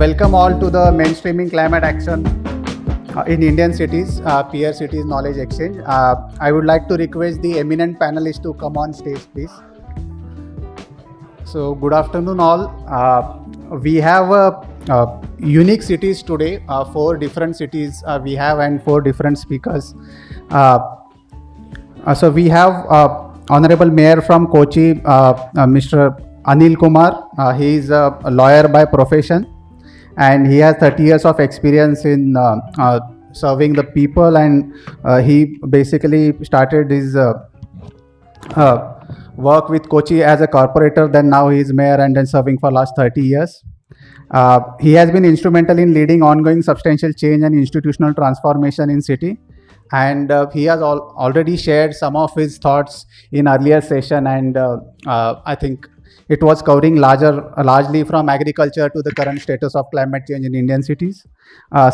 Welcome all to the mainstreaming climate action in Indian cities, peer cities knowledge exchange. I would like to request the eminent panelists to come on stage, please. So, good afternoon, all. We have unique cities today. 4 different cities we have, and 4 different speakers. So we have Honorable Mayor from Kochi, Mr. Anil Kumar. He is a lawyer by profession, and he has 30 years of experience in serving the people, and he basically started his work with Kochi as a corporator, then now he is mayor and then serving for last 30 years. He has been instrumental in leading ongoing substantial change and institutional transformation in city, and he has already shared some of his thoughts in earlier session, and I think it was covering largely from agriculture to the current status of climate change in Indian cities.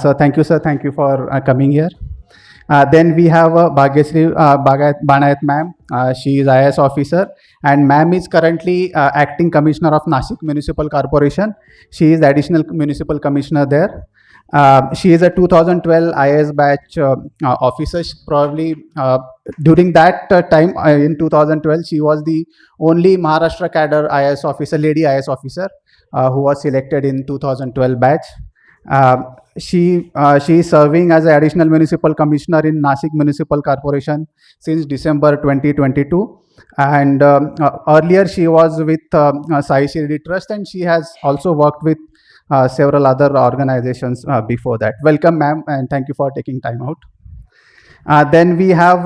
So thank you, sir. Thank you for coming here. Then we have Bhagyasri Banayat ma'am. She is IAS officer, and ma'am is currently acting commissioner of Nashik Municipal Corporation. She is additional municipal commissioner there. She is a 2012 IAS batch officer. Probably during that time in 2012, she was the only Maharashtra cadre IAS officer, lady IAS officer, who was selected in 2012 batch. She is serving as an additional municipal commissioner in Nashik Municipal Corporation since December 2022. And earlier she was with Sai Shirdi Trust, and she has also worked with several other organizations before that. Welcome, ma'am, and thank you for taking time out. Then we have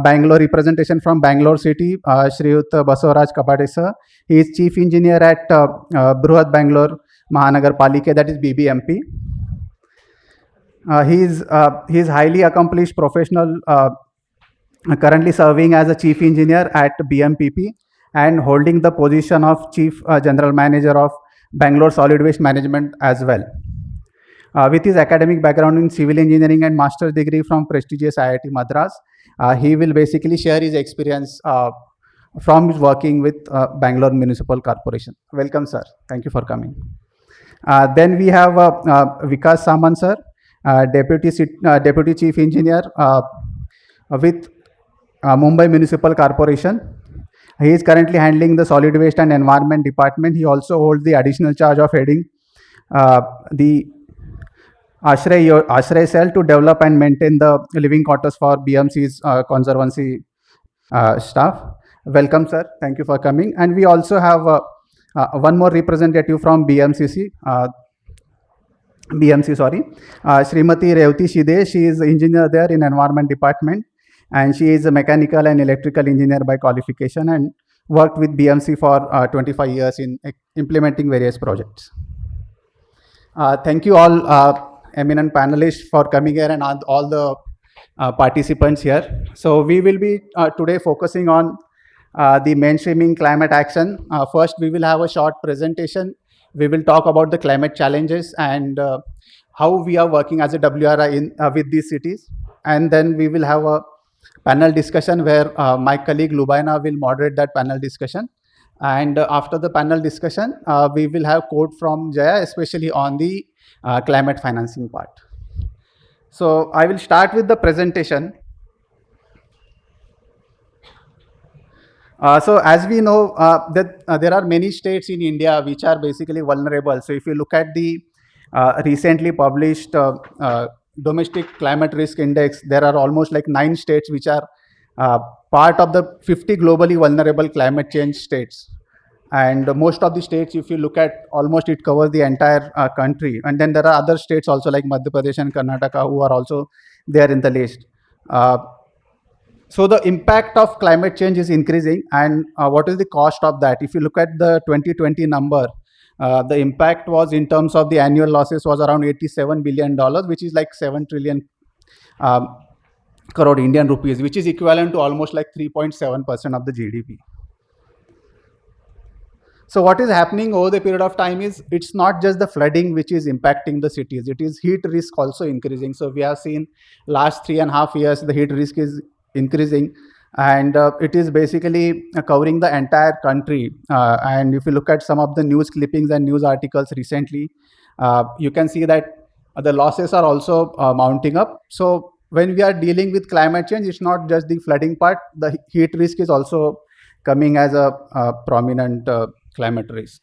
Bangalore representation from Bangalore City, Shriyut Basavaraj Kabade sir. He is chief engineer at Bruhat Bangalore Mahanagar Palike, that is BBMP. He is highly accomplished professional, currently serving as a chief engineer at BMPP and holding the position of chief general manager of Bangalore Solid Waste Management as well. With his academic background in civil engineering and master's degree from prestigious IIT Madras, he will basically share his experience from his working with Bangalore Municipal Corporation. Welcome, sir. Thank you for coming. Then we have Vikas Samant sir, Deputy Chief Engineer with Mumbai Municipal Corporation. He is currently handling the Solid Waste and Environment Department. He also holds the additional charge of heading the Ashray cell to develop and maintain the living quarters for BMC's conservancy staff. Welcome, sir. Thank you for coming. And we also have one more representative from BMC, Srimati Revati Shide. She is engineer there in Environment Department, and she is a mechanical and electrical engineer by qualification and worked with BMC for 25 years in implementing various projects. Thank you all eminent panelists for coming here, and all the participants here. So we will be today focusing on the mainstreaming climate action. First, we will have a short presentation. We will talk about the climate challenges and how we are working as a WRI with these cities. And then we will have a panel discussion where my colleague Lubaina will moderate that panel discussion. And after the panel discussion, we will have quote from Jaya, especially on the climate financing part. So I will start with the presentation. So as we know that there are many states in India which are basically vulnerable. So if you look at the recently published domestic climate risk index, there are almost like 9 states which are part of the 50 globally vulnerable climate change states. And most of the states, if you look at, almost it covers the entire country. And then there are other states also like Madhya Pradesh and Karnataka who are also there in the list. So the impact of climate change is increasing, and what is the cost of that? If you look at the 2020 number, the impact was in terms of the annual losses was around $87 billion, which is like 7 trillion crore Indian rupees, which is equivalent to almost like 3.7% of the GDP. So what is happening over the period of time is, it's not just the flooding which is impacting the cities, it is heat risk also increasing. So we have seen last 3.5 years, the heat risk is increasing, and it is basically covering the entire country. And if you look at some of the news clippings and news articles recently, you can see that the losses are also mounting up. So when we are dealing with climate change, it's not just the flooding part, the heat risk is also coming as a prominent climate risk.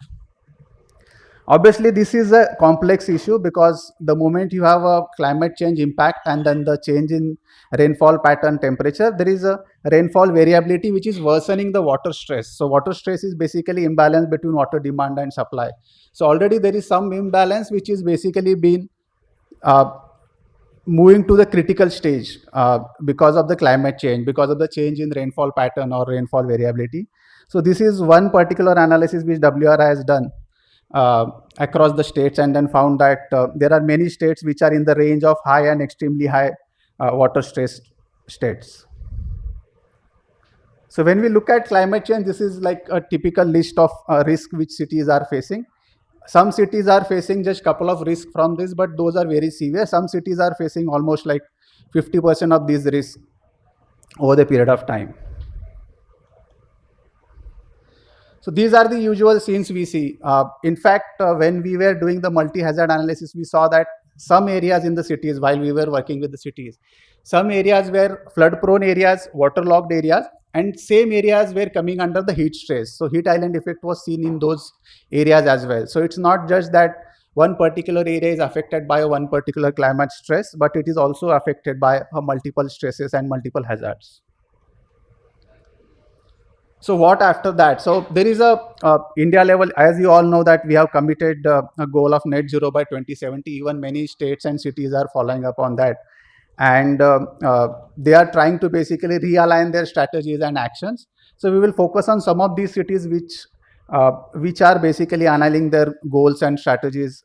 Obviously, this is a complex issue because the moment you have a climate change impact and then the change in rainfall pattern temperature, there is a rainfall variability which is worsening the water stress. So water stress is basically imbalance between water demand and supply. So already there is some imbalance which is basically been uh, moving to the critical stage because of the climate change, because of the change in rainfall pattern or rainfall variability. So this is one particular analysis which WRI has done across the states, and then found that there are many states which are in the range of high and extremely high water stress states. So when we look at climate change, this is like a typical list of risk which cities are facing. Some cities are facing just couple of risks from this, but those are very severe. Some cities are facing almost like 50% of these risks over the period of time. So these are the usual scenes we see. In fact, when we were doing the multi-hazard analysis, we saw that some areas in the cities, while we were working with the cities, some areas were flood-prone areas, waterlogged areas, and same areas were coming under the heat stress. So heat island effect was seen in those areas as well. So it's not just that one particular area is affected by one particular climate stress, but it is also affected by multiple stresses and multiple hazards. So what after that? So there is a India level, as you all know, that we have committed a goal of net zero by 2070. Even many states and cities are following up on that, and they are trying to basically realign their strategies and actions. So we will focus on some of these cities which are basically aligning their goals and strategies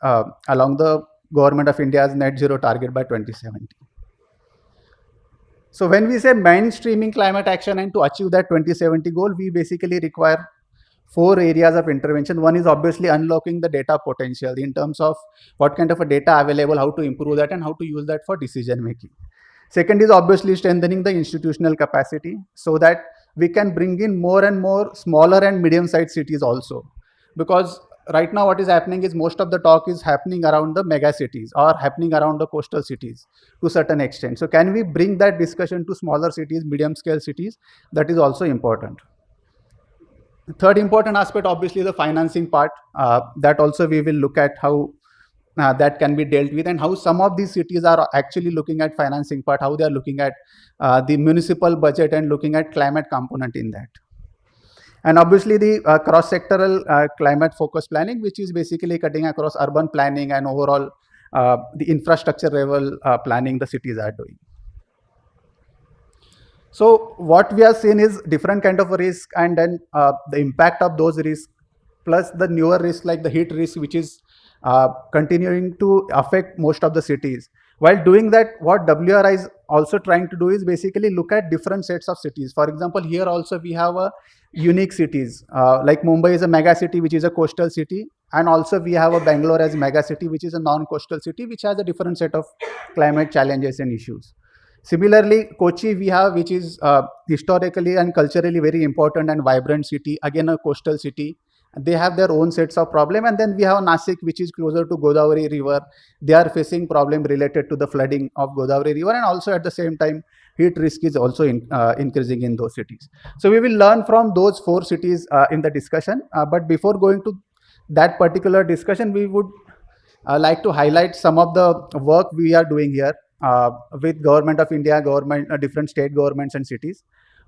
along the government of India's net zero target by 2070. So when we say mainstreaming climate action and to achieve that 2070 goal, we basically require 4 areas of intervention. One is obviously unlocking the data potential in terms of what kind of a data available, how to improve that, and how to use that for decision making. Second is obviously strengthening the institutional capacity so that we can bring in more and more smaller and medium sized cities also, because right now what is happening is most of the talk is happening around the mega cities or happening around the coastal cities to a certain extent. So can we bring that discussion to smaller cities, medium scale cities? That is also important. Third important aspect, obviously the financing part, that also we will look at how that can be dealt with, and how some of these cities are actually looking at financing part, how they are looking at the municipal budget and looking at climate component in that. And obviously the cross-sectoral climate focus planning, which is basically cutting across urban planning and overall the infrastructure level planning the cities are doing. So what we are seeing is different kind of risk, and then the impact of those risks, plus the newer risk like the heat risk, which is continuing to affect most of the cities. While doing that, what WRI is also trying to do is basically look at different sets of cities. For example, here also we have a unique cities like Mumbai is a mega city, which is a coastal city, and also we have a Bangalore as mega city, which is a non-coastal city, which has a different set of climate challenges and issues. Similarly, Kochi we have, which is historically and culturally very important and vibrant city, again a coastal city. They have their own sets of problem, and then we have Nasik, which is closer to Godavari river. They are facing problem related to the flooding of Godavari river, and also at the same time heat risk is also increasing in those cities. So we will learn from those 4 cities in the discussion, but before going to that particular discussion, we would like to highlight some of the work we are doing here with Government of India, different state governments and cities.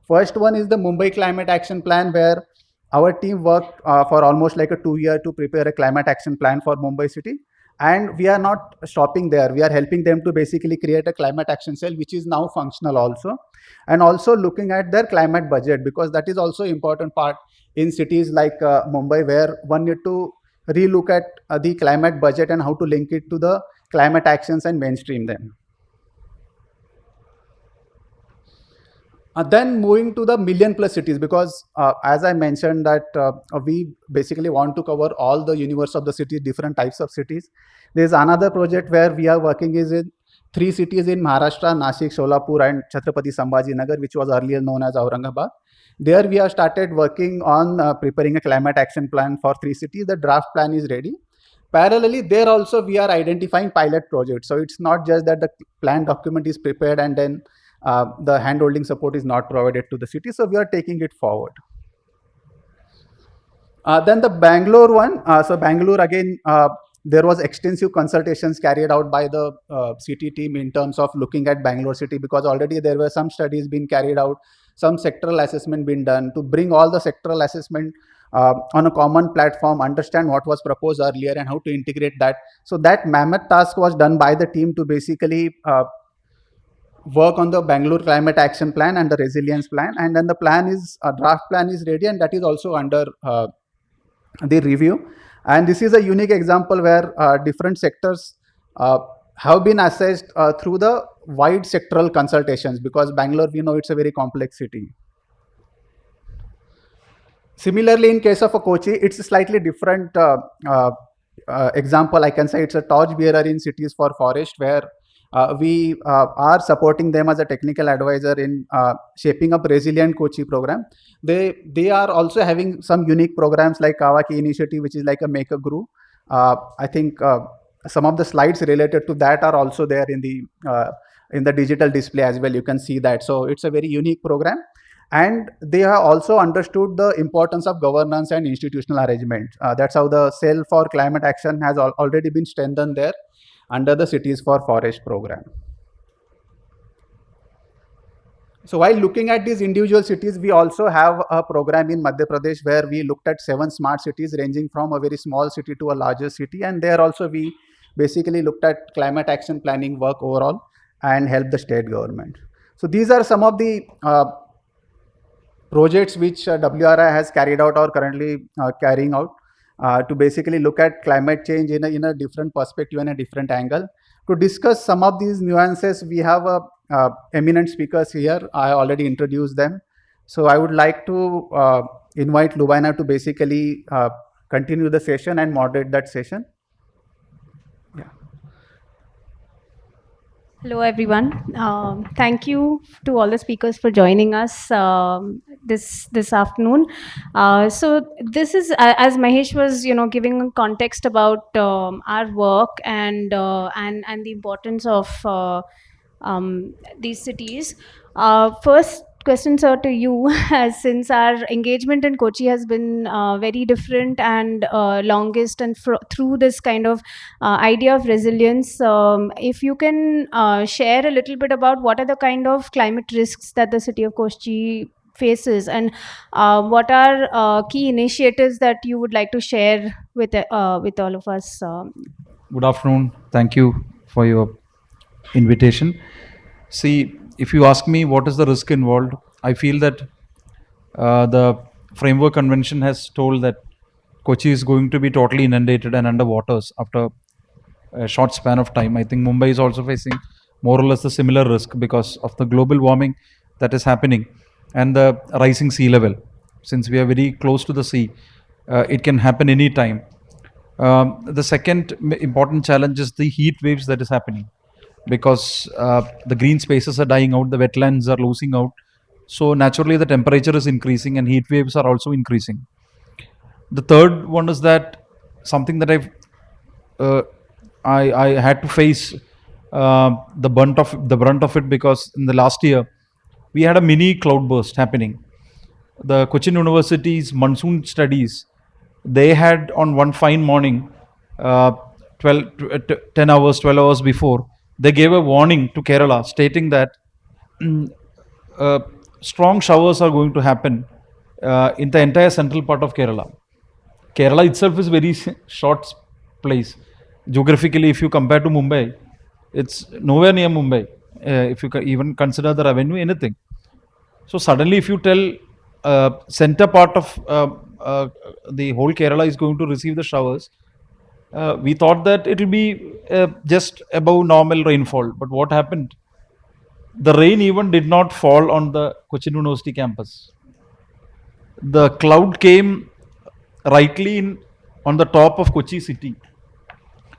First one is the Mumbai Climate Action Plan, where our team worked for almost like a 2 year to prepare a climate action plan for Mumbai city. And we are not stopping there. We are helping them to basically create a climate action cell, which is now functional also. And also looking at their climate budget, because that is also important part in cities like Mumbai, where one need to relook at the climate budget and how to link it to the climate actions and mainstream them. Then moving to the million plus cities, because as I mentioned that we basically want to cover all the universe of the cities, different types of cities. There is another project where we are working is in 3 cities in Maharashtra: Nashik, Solapur, and Chhatrapati Sambhaji Nagar, which was earlier known as Aurangabad. There we have started working on preparing a climate action plan for 3 cities. The draft plan is ready. Parallelly, there also we are identifying pilot projects. So it's not just that the plan document is prepared and then the handholding support is not provided to the city. So we are taking it forward. Then the Bangalore one. So Bangalore again, there was extensive consultations carried out by the city team in terms of looking at Bangalore city, because already there were some studies being carried out, some sectoral assessment being done to bring all the sectoral assessment on a common platform, understand what was proposed earlier and how to integrate that. So that mammoth task was done by the team to basically work on the Bangalore climate action plan and the resilience plan, and then the plan is draft plan is ready, and that is also under the review. And this is a unique example where different sectors have been assessed through the wide sectoral consultations, because Bangalore, we know, it's a very complex city. Similarly, in case of a Kochi, it's a slightly different example. I can say it's a torch bearer in Cities for Forest, where we are supporting them as a technical advisor in shaping up resilient Kochi program. They are also having some unique programs like Kawaki initiative, which is like a maker group. I think some of the slides related to that are also there in the digital display as well. You can see that. So it's a very unique program. And they have also understood the importance of governance and institutional arrangement. That's how the cell for climate action has already been strengthened there under the Cities for Forest program. So while looking at these individual cities, we also have a program in Madhya Pradesh where we looked at 7 smart cities ranging from a very small city to a larger city. And there also we basically looked at climate action planning work overall and helped the state government. So these are some of the projects which WRI has carried out or currently carrying out to basically look at climate change in a different perspective and a different angle. To discuss some of these nuances, we have eminent speakers here. I already introduced them. So I would like to invite Lubaina to basically continue the session and moderate that session. Yeah. Hello, everyone. Thank you to all the speakers for joining us this afternoon. So this is, as Mahesh was, giving context about our work and the importance of these cities. First question, sir, to you, since our engagement in Kochi has been very different and longest, and through this kind of idea of resilience, if you can share a little bit about what are the kind of climate risks that the city of Kochi faces, and what are key initiatives that you would like to share with all of us. Good afternoon. Thank you for your invitation. See, if you ask me what is the risk involved, I feel that the framework convention has told that Kochi is going to be totally inundated and under waters after a short span of time. I think Mumbai is also facing more or less the similar risk because of the global warming that is happening and the rising sea level. Since we are very close to the sea, it can happen any time. The second important challenge is the heat waves that is happening, because the green spaces are dying out, the wetlands are losing out. So naturally the temperature is increasing and heat waves are also increasing. The third one is that something that I had to face the brunt of it, because in the last year we had a mini cloudburst happening. The Cochin University's monsoon studies, they had on one fine morning, 10 hours, 12 hours before, they gave a warning to Kerala stating that strong showers are going to happen in the entire central part of Kerala. Kerala itself is very short place. Geographically, if you compare to Mumbai, it's nowhere near Mumbai. If you even consider the revenue, anything. So suddenly, if you tell center part of the whole Kerala is going to receive the showers, we thought that it will be just above normal rainfall. But what happened? The rain even did not fall on the Cochin University campus. The cloud came rightly on the top of Kochi city,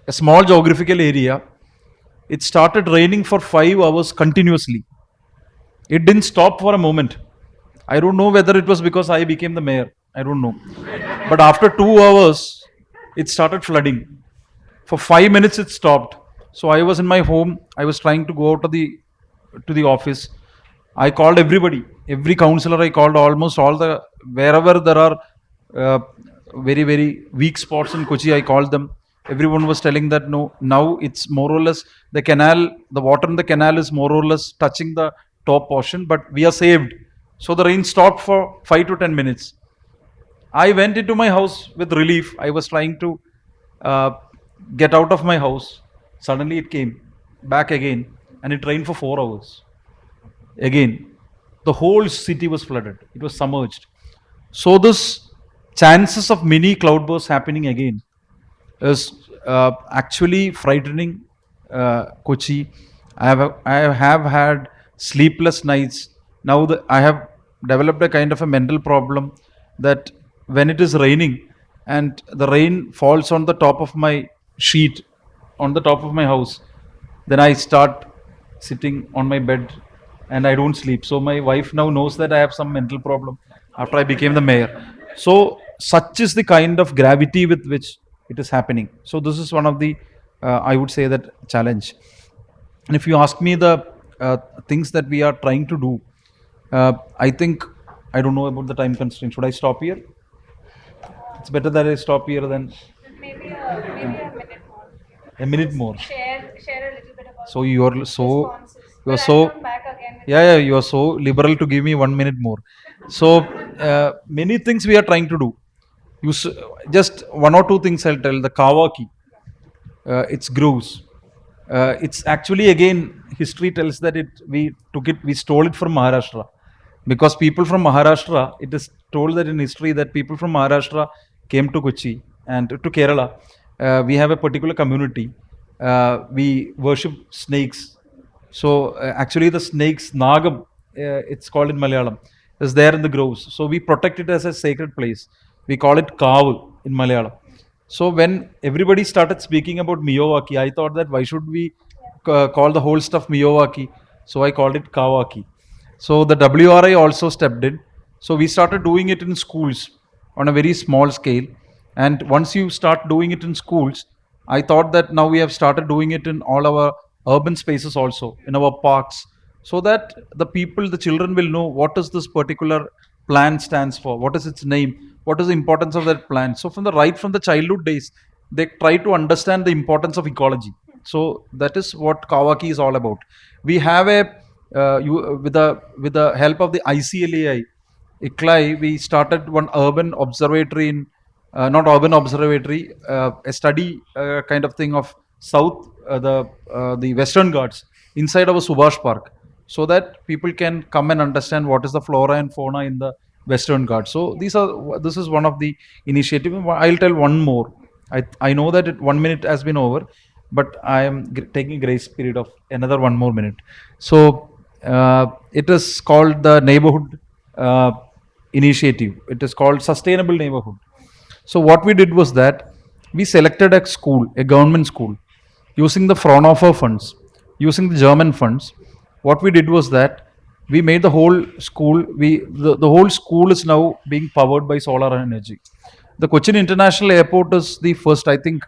a small geographical area. It started raining for 5 hours continuously. It didn't stop for a moment. I don't know whether it was because I became the mayor. I don't know. But after 2 hours, it started flooding. For 5 minutes it stopped. So I was in my home. I was trying to go out to the office. I called everybody, every counselor. I called almost all the wherever there are uh, very weak spots in Kochi. I called them. Everyone was telling that no, now it's more or less the canal, the water in the canal is more or less touching the top portion, but we are saved. So the rain stopped for 5 to 10 minutes. I went into my house with relief. I was trying to uh, get out of my house. Suddenly it came back again, and it rained for 4 hours. Again, the whole city was flooded. It was submerged. So this chances of mini cloudbursts happening again is actually frightening Kochi. I have had sleepless nights. Now that I have developed a kind of a mental problem that when it is raining and the rain falls on the top of my sheet, on the top of my house, then I start sitting on my bed and I don't sleep. So my wife now knows that I have some mental problem after I became the mayor. So such is the kind of gravity with which it is happening. So this is one of the I would say that challenge. And if you ask me the things that we are trying to do, I think I don't know about the time constraint. Should I stop here? It's better that I stop here than Maybe a minute more. a minute more. Share a little bit about So you're so responses. you're But so I'll come back again with yeah, you are so liberal to give me 1 minute more. So many things we are trying to do. You just one or two things I'll tell. The Kawaki, its grooves. It's actually again history tells that we stole it from Maharashtra, because people from Maharashtra, it is told that in history that people from Maharashtra came to Kochi and to Kerala. We have a particular community. We worship snakes. So actually, the snakes Nagam, it's called in Malayalam, is there in the groves. So we protect it as a sacred place. We call it Kavu in Malayalam. So when everybody started speaking about Miyawaki, I thought that why should we call the whole stuff Miyawaki? So I called it Kawaki. So the WRI also stepped in. So we started doing it in schools on a very small scale. And once you start doing it in schools, I thought that now we have started doing it in all our urban spaces also, in our parks, so that the people, the children will know what is this particular plant stands for, what is its name, what is the importance of that plant. So from the childhood days, they try to understand the importance of ecology. So that is what Kawaki is all about. We have with the help of the ICLAI, ICLAI, we started one urban observatory in not urban observatory, a study kind of thing of south the Western Ghats inside our Subhash Park, so that people can come and understand what is the flora and fauna in the Western Ghats. So this is one of the initiative. I'll tell one more. I know that 1 minute has been over, but I am taking grace period of another 1 more minute. So it is called the neighborhood initiative. It is called sustainable neighborhood. So what we did was that we selected a school, a government school, using the Fraunhofer funds, using the German funds. What we did was that we made the whole school. The whole school is now being powered by solar energy. The Cochin International Airport is the first. I think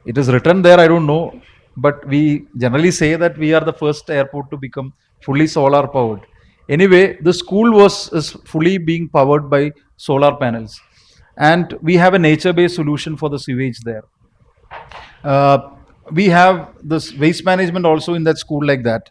it is written there. I don't know, but we generally say that we are the first airport to become fully solar powered. Anyway, the school is fully being powered by solar panels, and we have a nature-based solution for the sewage there. We have this waste management also in that school like that.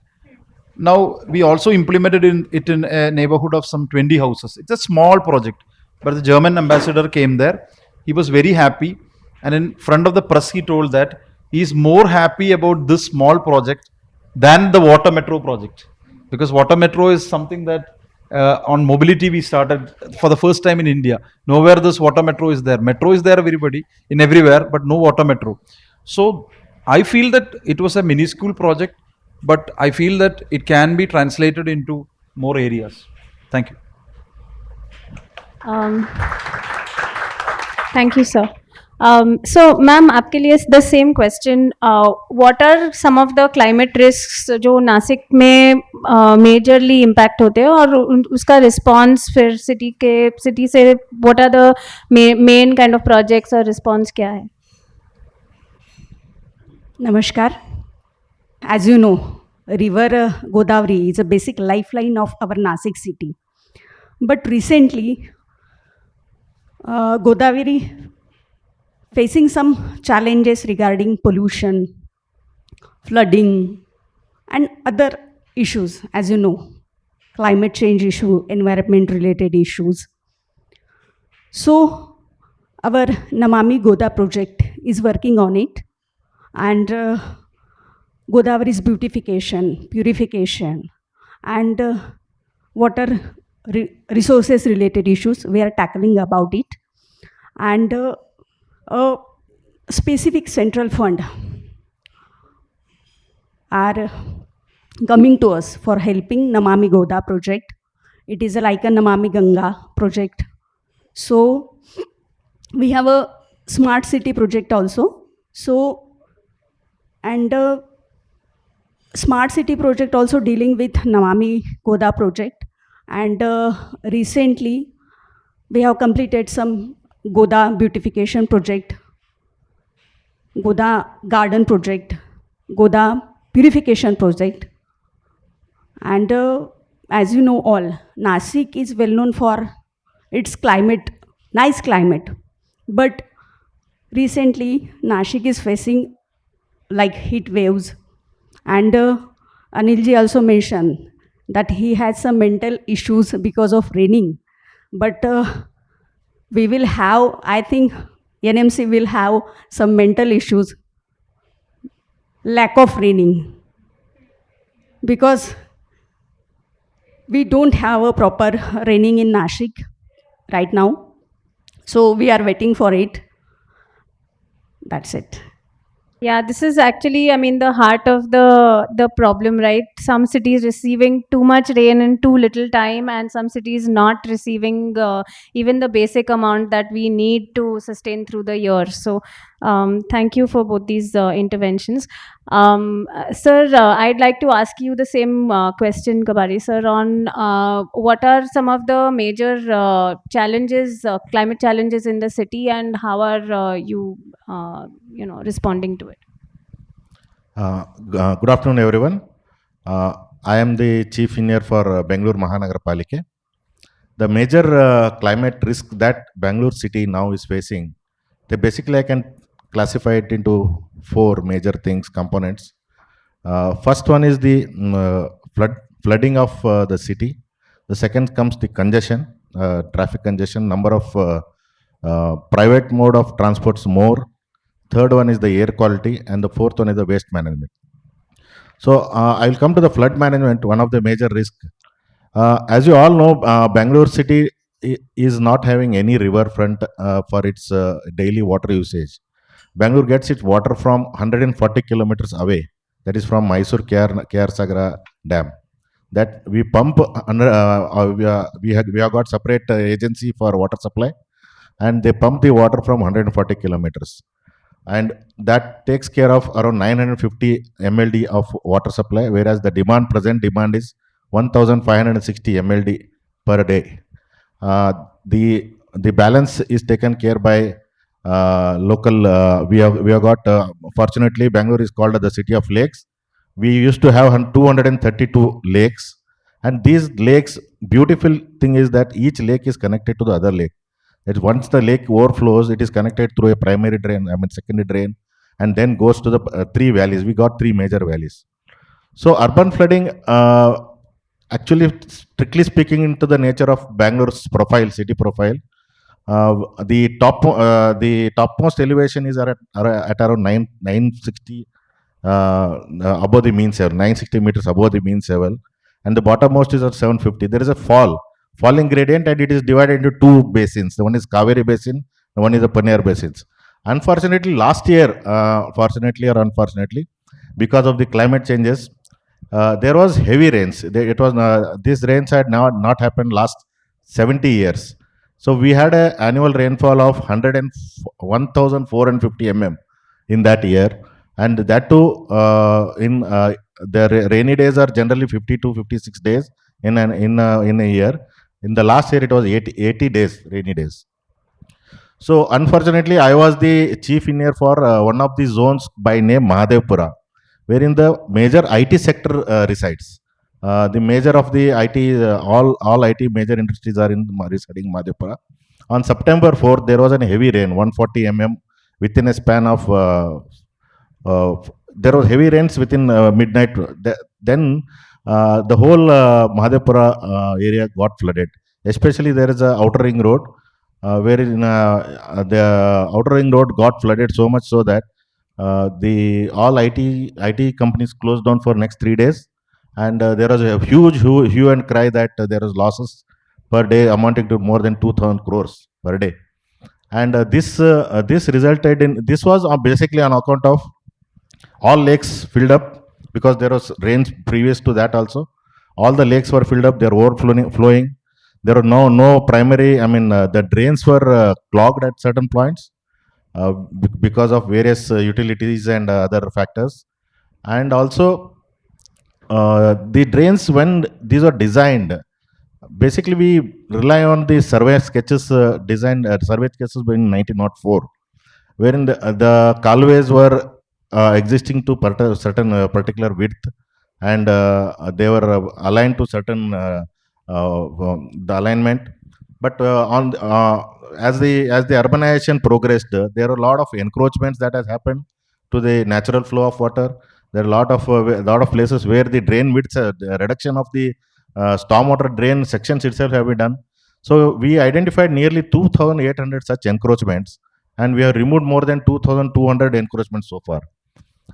Now we also implemented it in a neighborhood of some 20 houses. It's a small project, but the German ambassador came there. He was very happy, and in front of the press he told that he is more happy about this small project than the water metro project, because water metro is something that on mobility we started for the first time in India. Nowhere this water metro is there. Metro is there everybody in everywhere, but no water metro. So I feel that it was a minuscule project, but I feel that it can be translated into more areas. Thank you. Um, thank you, sir. So, ma'am, आपके लिए the same question. What are some of the climate risks जो नासिक में majorly impact होते हैं, और उसका response फिर city से what are the main kind of projects और response क्या है? Namaskar. As you know, river Godavari is a basic lifeline of our Nasik city. But recently, Godavari facing some challenges regarding pollution, flooding, and other issues, as you know, climate change issue, environment related issues. So, our Namami Goda project is working on it, and Godavari's beautification, purification, and water resources related issues. We are tackling about it, and a specific central fund are coming to us for helping Namami Goda project. It is like a Namami Ganga project. So we have a smart city project also. So and smart city project also dealing with Namami Goda project, and recently we have completed some Goda beautification project, Goda garden project, Goda purification project, and as you know all, Nasik is well known for its climate, nice climate, but recently Nashik is facing like heat waves, and Anilji also mentioned that he has some mental issues because of raining, but we will have, I think NMC will have some mental issues, lack of raining, because we don't have a proper raining in Nashik right now. So we are waiting for it. That's it. Yeah, this is actually, I mean, the heart of the problem, right? Some cities receiving too much rain in too little time, and some cities not receiving even the basic amount that we need to sustain through the year. So, thank you for both these interventions. Sir, I'd like to ask you the same question, Kabari sir, on what are some of the major challenges, climate challenges in the city, and how are you, responding to it? Good afternoon, everyone. I am the Chief Engineer for Bangalore Mahanagarapalike. The major climate risk that Bangalore city now is facing, basically I can classify it into four major things, components. First one is the flooding of the city. The second comes the congestion, traffic congestion, number of private mode of transports more. Third one is the air quality, and the fourth one is the waste management. So I will come to the flood management, one of the major risk. As you all know, Bangalore city is not having any riverfront for its daily water usage. Bangalore gets its water from 140 kilometers away, that is from Mysore KR Sagara Dam. That we pump under, we have got separate agency for water supply, and they pump the water from 140 kilometers, and that takes care of around 950 mld of water supply, whereas the present demand is 1560 mld per day. uh, the balance is taken care by local. We have got, fortunately Bangalore is called the city of lakes. We used to have 232 lakes, and these lakes, beautiful thing is that each lake is connected to the other lake. That once the lake overflows, it is connected through a primary drain, I mean secondary drain, and then goes to the three valleys. We got three major valleys. So urban flooding, actually, strictly speaking, into the nature of Bangalore's profile, city profile, the topmost elevation is at around 960 above the mean level, 960 meters above the mean level, and the bottommost is at 750. There is a falling gradient, and it is divided into two basins. The one is Kaveri basin, the one is the Paneer basins. Unfortunately, last year, fortunately or unfortunately, because of the climate changes, there was heavy rains. It was these rains had not happened last 70 years. So we had an annual rainfall of 1,450 mm in that year, and that too in the rainy days are generally 50 to 56 days in a year. In the last year, it was 80 days rainy days. So unfortunately, I was the chief engineer for one of the zones by name Mahadevpura, wherein the major IT sector resides. The major of the IT, all IT major industries are residing in Mahadevpura. On September 4th, there was a heavy rain, 140 within a span of. There was heavy rains within midnight. Then the whole Mahadevpura area got flooded. Especially there is a outer ring road wherein the outer ring road got flooded so much so that the all IT companies closed down for next 3 days, and there was a huge hue and cry that there was losses per day amounting to more than 2,000 crores per day, and this resulted in this was basically on account of all lakes filled up because there was rains previous to that also. All the lakes were filled up; they were overflowing. There were no primary. I mean, the drains were clogged at certain points because of various utilities and other factors. And also, the drains, when these are designed, basically we rely on the survey sketches designed survey sketches in 1904, wherein the colways were existing to certain particular width, and they were aligned to certain the alignment. But as the urbanization progressed, there are a lot of encroachments that has happened to the natural flow of water. There are a lot of places where the drain widths, the reduction of the stormwater drain sections itself have been done. So we identified nearly 2,800 such encroachments, and we have removed more than 2,200 encroachments so far.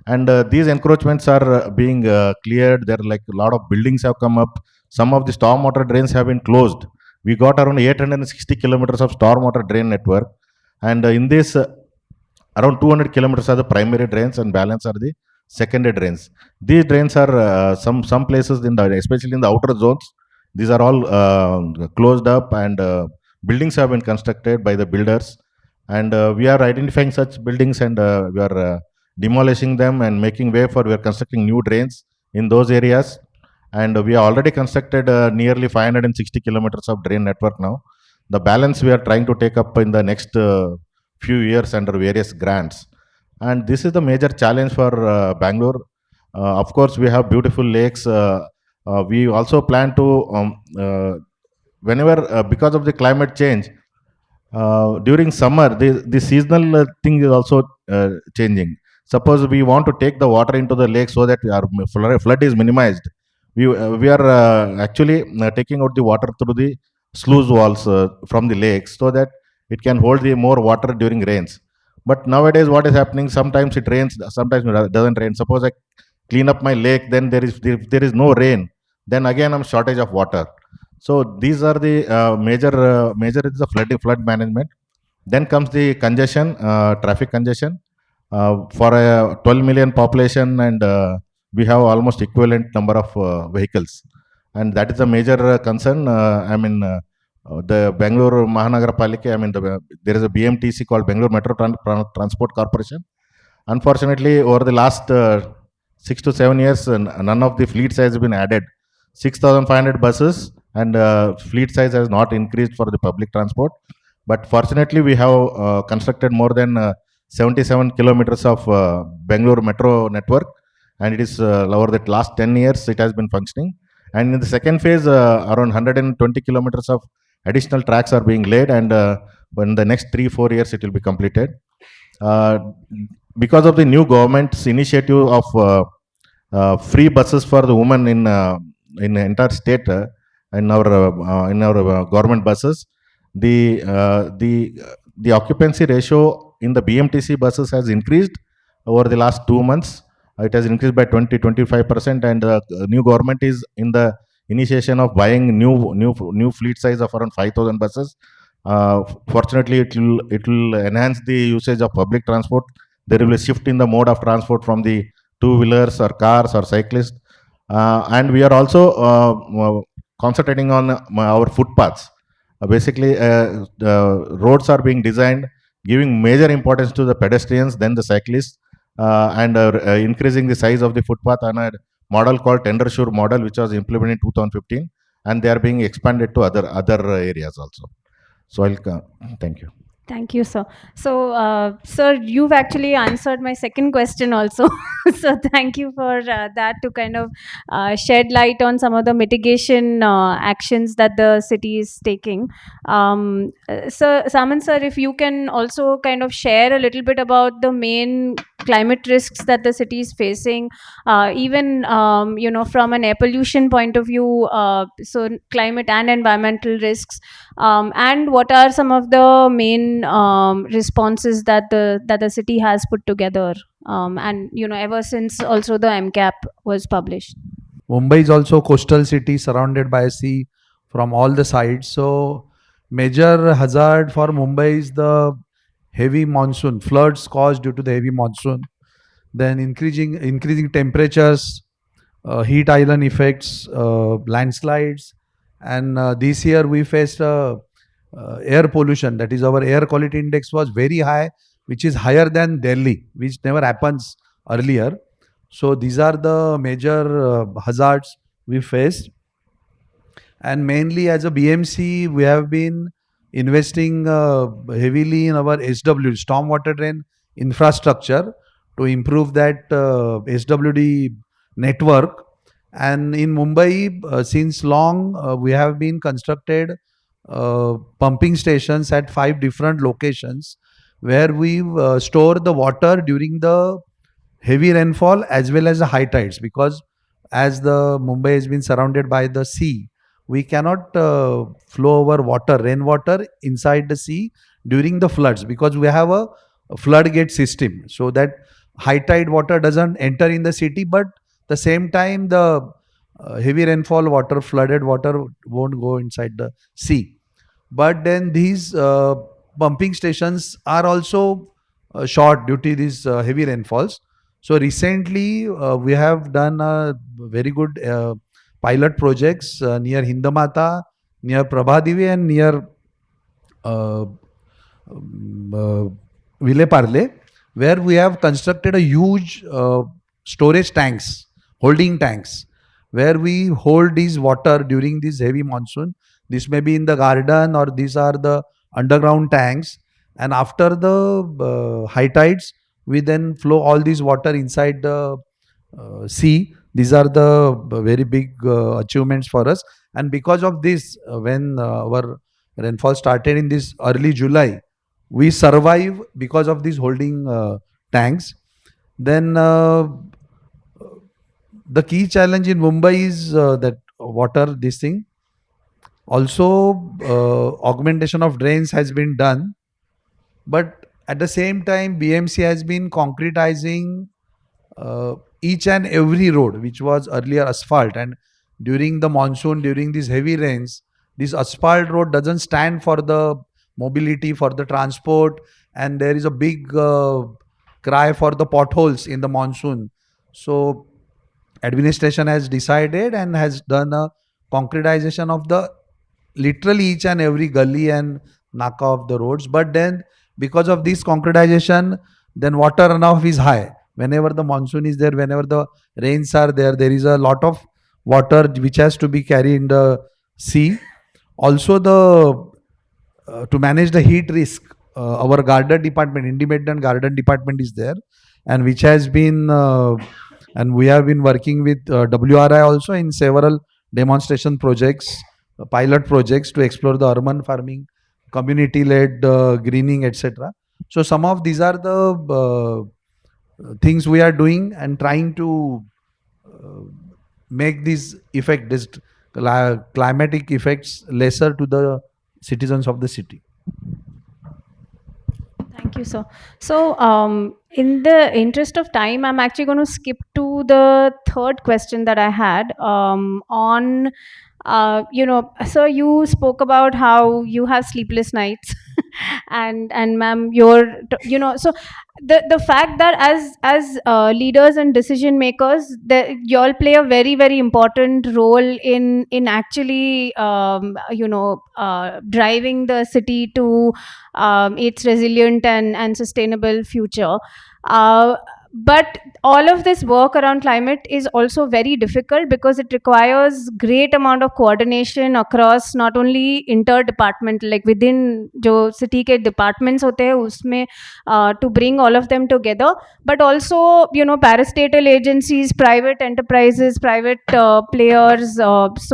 And these encroachments are being cleared. There are like a lot of buildings have come up. Some of the stormwater drains have been closed. We got around 860 kilometers of stormwater drain network, and in this around 200 kilometers are the primary drains and balance are the secondary drains. These drains are some places in the, especially in the outer zones, these are all closed up, and buildings have been constructed by the builders, and we are identifying such buildings, and we are demolishing them and making way for, we are constructing new drains in those areas, and we have already constructed nearly 560 kilometers of drain network now. The balance we are trying to take up in the next few years under various grants, and this is the major challenge for Bangalore. Of course, we have beautiful lakes. We also plan to whenever because of the climate change, during summer the seasonal thing is also changing. Suppose we want to take the water into the lake so that our flood is minimized, we are actually taking out the water through the sluice walls from the lakes so that it can hold the more water during rains. But nowadays what is happening, sometimes it rains, sometimes it doesn't rain. Suppose I clean up my lake, then there is no rain, then again I'm shortage of water. So these are the major is the flood management. Then comes the congestion, traffic congestion. For a 12 million population, and we have almost equivalent number of vehicles, and that is a major concern. The Bangalore Mahanagarapalike, there is a BMTC called Bangalore Metro Transport Corporation. Unfortunately, over the last 6 to 7 years, none of the fleet size has been added. 6,500 buses, and fleet size has not increased for the public transport. But fortunately, we have constructed more than 77 kilometers of Bangalore metro network, and it is over the last 10 years it has been functioning. And in the second phase, around 120 kilometers of additional tracks are being laid, and in the next 3-4 years it will be completed. Uh, because of the new government's initiative of free buses for the women in the entire state, in our government buses, the occupancy ratio in the BMTC buses has increased over the last 2 months. It has increased by 20-25%, and the new government is in the initiation of buying new fleet size of around 5,000 buses. Fortunately, it will enhance the usage of public transport. There will be a shift in the mode of transport from the two-wheelers or cars or cyclists, and we are also concentrating on our footpaths. Basically, roads are being designed giving major importance to the pedestrians, then the cyclists, and increasing the size of the footpath on a model called Tender Sure model, which was implemented in 2015, and they are being expanded to other areas also. So I'll thank you. Thank you, sir. So, sir, you've actually answered my second question also. So, thank you for that to kind of shed light on some of the mitigation actions that the city is taking. Sir, Saman, sir, if you can also kind of share a little bit about the main climate risks that the city is facing, even from an air pollution point of view, so climate and environmental risks, and what are some of the main responses that the city has put together, and ever since also the MCAP was published. Mumbai is also a coastal city surrounded by sea from all the sides. So major hazard for Mumbai is the heavy monsoon, floods caused due to the heavy monsoon. Then increasing temperatures, heat island effects, landslides, and this year we faced air pollution. That is, our air quality index was very high, which is higher than Delhi, which never happens earlier. So these are the major hazards we faced. And mainly as a BMC, we have been investing heavily in our SW, stormwater drain infrastructure, to improve that SWD network. And in Mumbai, since long, we have been constructed pumping stations at 5 different locations where we store the water during the heavy rainfall as well as the high tides, because as the Mumbai has been surrounded by the sea, we cannot flow our water, rainwater inside the sea during the floods, because we have a floodgate system, so that high tide water doesn't enter in the city, but the same time the heavy rainfall water, flooded water won't go inside the sea. But then these pumping stations are also short due to these heavy rainfalls. So recently we have done a very good pilot projects near Hindamata, near Prabhadevi, and near uh, Ville Parle, where we have constructed a huge storage tanks, holding tanks, where we hold these water during this heavy monsoon. This may be in the garden, or these are the underground tanks. And after the high tides, we then flow all this water inside the sea. These are the very big achievements for us. And because of this, when our rainfall started in this early July, we survive because of these holding tanks. Then the key challenge in Mumbai is that water, this thing. Also, augmentation of drains has been done, but at the same time, BMC has been concretizing each and every road which was earlier asphalt, and during the monsoon, during these heavy rains, this asphalt road doesn't stand for the mobility, for the transport, and there is a big cry for the potholes in the monsoon. So administration has decided and has done a concretization of the literally each and every gully and naka of the roads. But then because of this concretization, then water runoff is high. Whenever the monsoon is there, whenever the rains are there, there is a lot of water which has to be carried in the sea. Also, the to manage the heat risk, our garden department, independent garden department is there, and which has been and we have been working with WRI also in several demonstration projects, pilot projects, to explore the urban farming, community led greening, etc. So some of these are the things we are doing and trying to uh, make these effect, this climatic effects lesser to the citizens of the city. Thank you, sir. So, in the interest of time, I'm actually going to skip to the third question that I had on, sir, you spoke about how you have sleepless nights, and ma'am, so the fact that as leaders and decision makers, that y'all play a very very important role in actually driving the city to its resilient and sustainable future. Uh, but all of this work around climate is also very difficult because it requires great amount of coordination across not only interdepartmental, like within jo city ke departments hote hain usme, to bring all of them together, but also parastatal agencies, private enterprises, private players,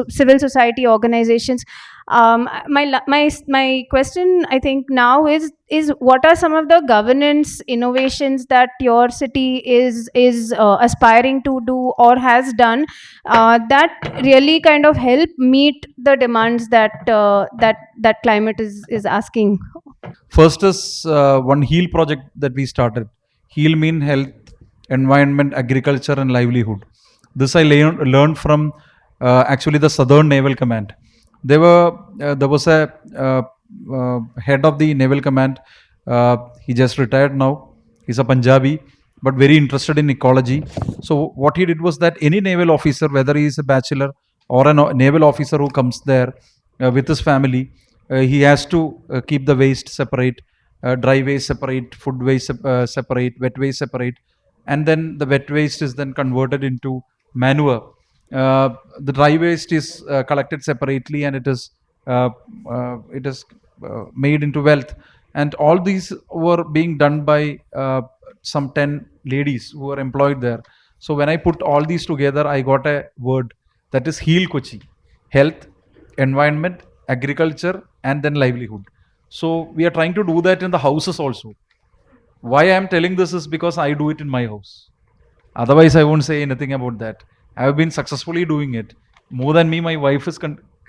civil society organizations. My question, I think, now is what are some of the governance innovations that your city is aspiring to do or has done, that really kind of help meet the demands that climate is asking? First is one HEAL project that we started. HEAL mean health, environment, agriculture, and livelihood. This I learned from actually the Southern Naval Command. There was a head of the Naval Command. He just retired now. He's a Punjabi, but very interested in ecology. So what he did was that any naval officer, whether he is a bachelor or a naval officer who comes there with his family, he has to keep the waste separate, dry waste separate, food waste separate, wet waste separate, and then the wet waste is then converted into manure. The dry waste is collected separately, and it is made into wealth. And all these were being done by some 10 ladies who were employed there. So when I put all these together, I got a word that is HEAL Kochi: health, environment, agriculture, and then livelihood. So we are trying to do that in the houses also. Why I am telling this is because I do it in my house. Otherwise, I won't say anything about that. I have been successfully doing it. More than me, my wife is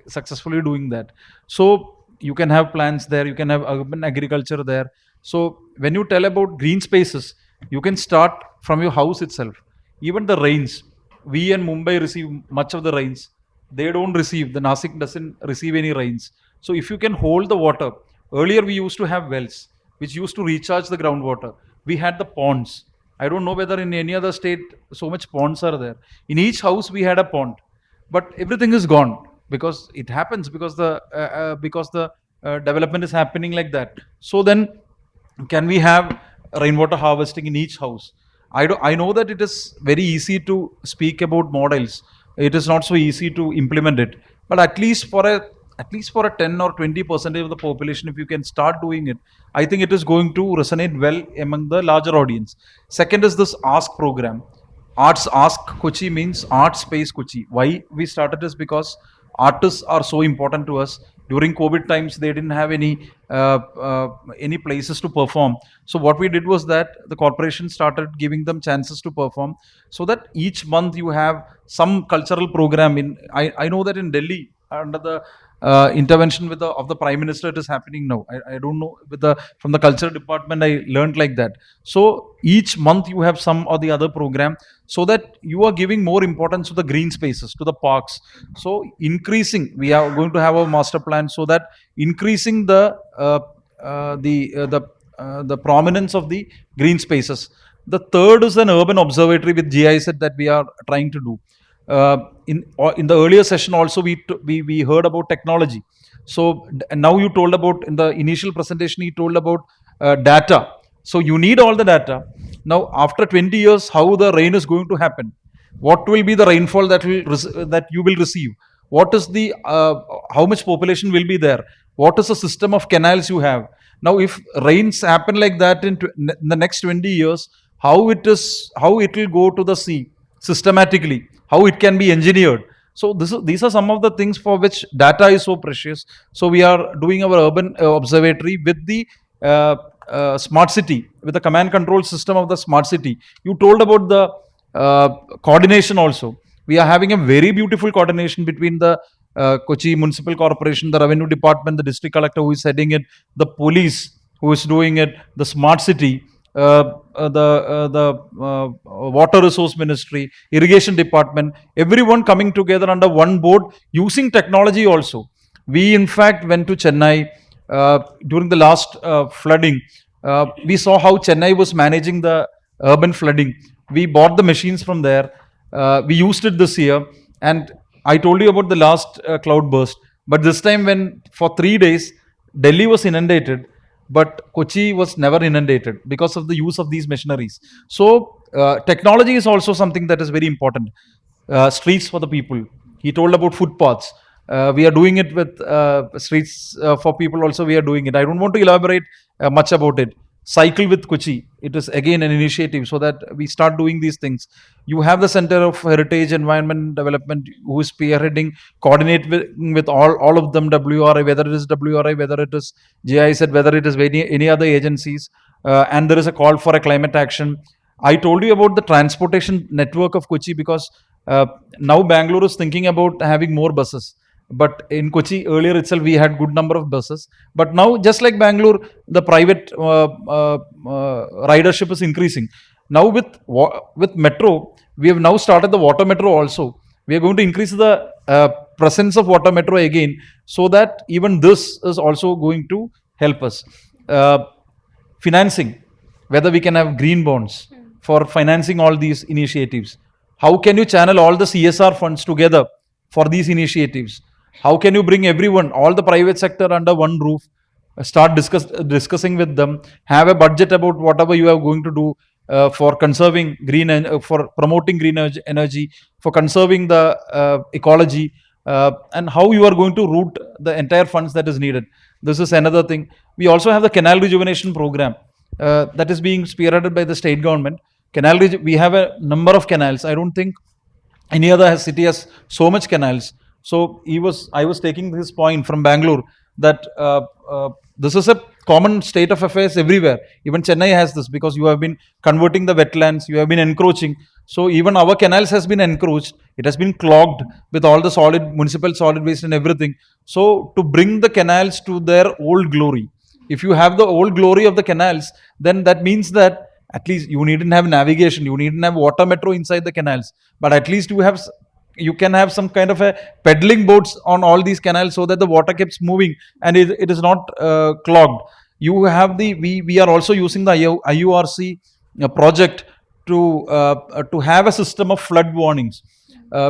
successfully doing that. So you can have plants there, you can have urban agriculture there. So when you tell about green spaces, you can start from your house itself. Even the rains, we in Mumbai receive much of the rains. They don't receive, the Nasik doesn't receive any rains. So if you can hold the water, earlier we used to have wells which used to recharge the groundwater. We had the ponds. I don't know whether in any other state so much ponds are there. In each house we had a pond, but everything is gone because it happens because the development is happening like that. So then, can we have rainwater harvesting in each house? I know that it is very easy to speak about models. It is not so easy to implement it, but at least for a 10 or 20% of the population, if you can start doing it, I think it is going to resonate well among the larger audience. Second is this Ask program. Arts Ask Kochi means Art Space Kochi. Why we started is because artists are so important to us. During COVID times, they didn't have any places to perform. So what we did was that the corporation started giving them chances to perform, so that each month you have some cultural program. I know that in Delhi, under the intervention of the prime minister, it is happening now. I don't know from the culture department, I learned like that. So each month you have some or the other program, so that you are giving more importance to the green spaces, to the parks. So increasing, we are going to have a master plan, so that increasing the prominence of the green spaces. The third is an urban observatory with GIZ that we are trying to do. In the earlier session also, we heard about technology. So now you told about, in the initial presentation, you told about data. So you need all the data. Now after 20 years, how the rain is going to happen? What will be the rainfall that you will receive? What is the how much population will be there? What is the system of canals you have? Now if rains happen like that in the next 20 years, how it will go to the sea systematically, how it can be engineered. So these are some of the things for which data is so precious. So we are doing our urban observatory with the smart city, with the command control system of the smart city. You told about the coordination also. We are having a very beautiful coordination between the Kochi Municipal Corporation, the Revenue Department, the District Collector who is heading it, the police who is doing it, the smart city, the Water Resource Ministry, Irrigation Department, everyone coming together under one board using technology also. We in fact went to Chennai during the last flooding. We saw how Chennai was managing the urban flooding. We bought the machines from there. We used it this year, and I told you about the last cloud burst. But this time, when for 3 days Delhi was inundated, but Kochi was never inundated because of the use of these machineries. So technology is also something that is very important. Streets for the people. He told about footpaths. We are doing it with streets for people also. We are doing it. I don't want to elaborate much about it. Cycle with Kochi. It is again an initiative so that we start doing these things. You have the Center of Heritage Environment Development who is spearheading, coordinate with all of them, WRI, whether it is WRI, whether it is GIZ, whether it is any other agencies. And there is a call for a climate action. I told you about the transportation network of Kochi because now Bangalore is thinking about having more buses. But in Kochi earlier itself we had good number of buses. But now just like Bangalore, the private ridership is increasing. Now with metro, we have now started the water metro also. We are going to increase the presence of water metro again, so that even this is also going to help us. Financing, whether we can have green bonds for financing all these initiatives. How can you channel all the CSR funds together for these initiatives? How can you bring everyone, all the private sector under one roof, start discussing with them, have a budget about whatever you are going to do for conserving for promoting green energy, for conserving the ecology, and how you are going to route the entire funds that is needed. This is another thing. We also have the canal rejuvenation program that is being spearheaded by the state government. We have a number of canals. I don't think any other city has so much canals. So I was taking this point from Bangalore that this is a common state of affairs everywhere. Even Chennai has this because you have been converting the wetlands, you have been encroaching. So even our canals has been encroached. It has been clogged with all the municipal solid waste and everything. So to bring the canals to their old glory, if you have the old glory of the canals, then that means that at least you needn't have navigation, you needn't have water metro inside the canals, but at least you can have some kind of a pedaling boats on all these canals so that the water keeps moving and it is not clogged. You have we are also using the IURC project to have a system of flood warnings.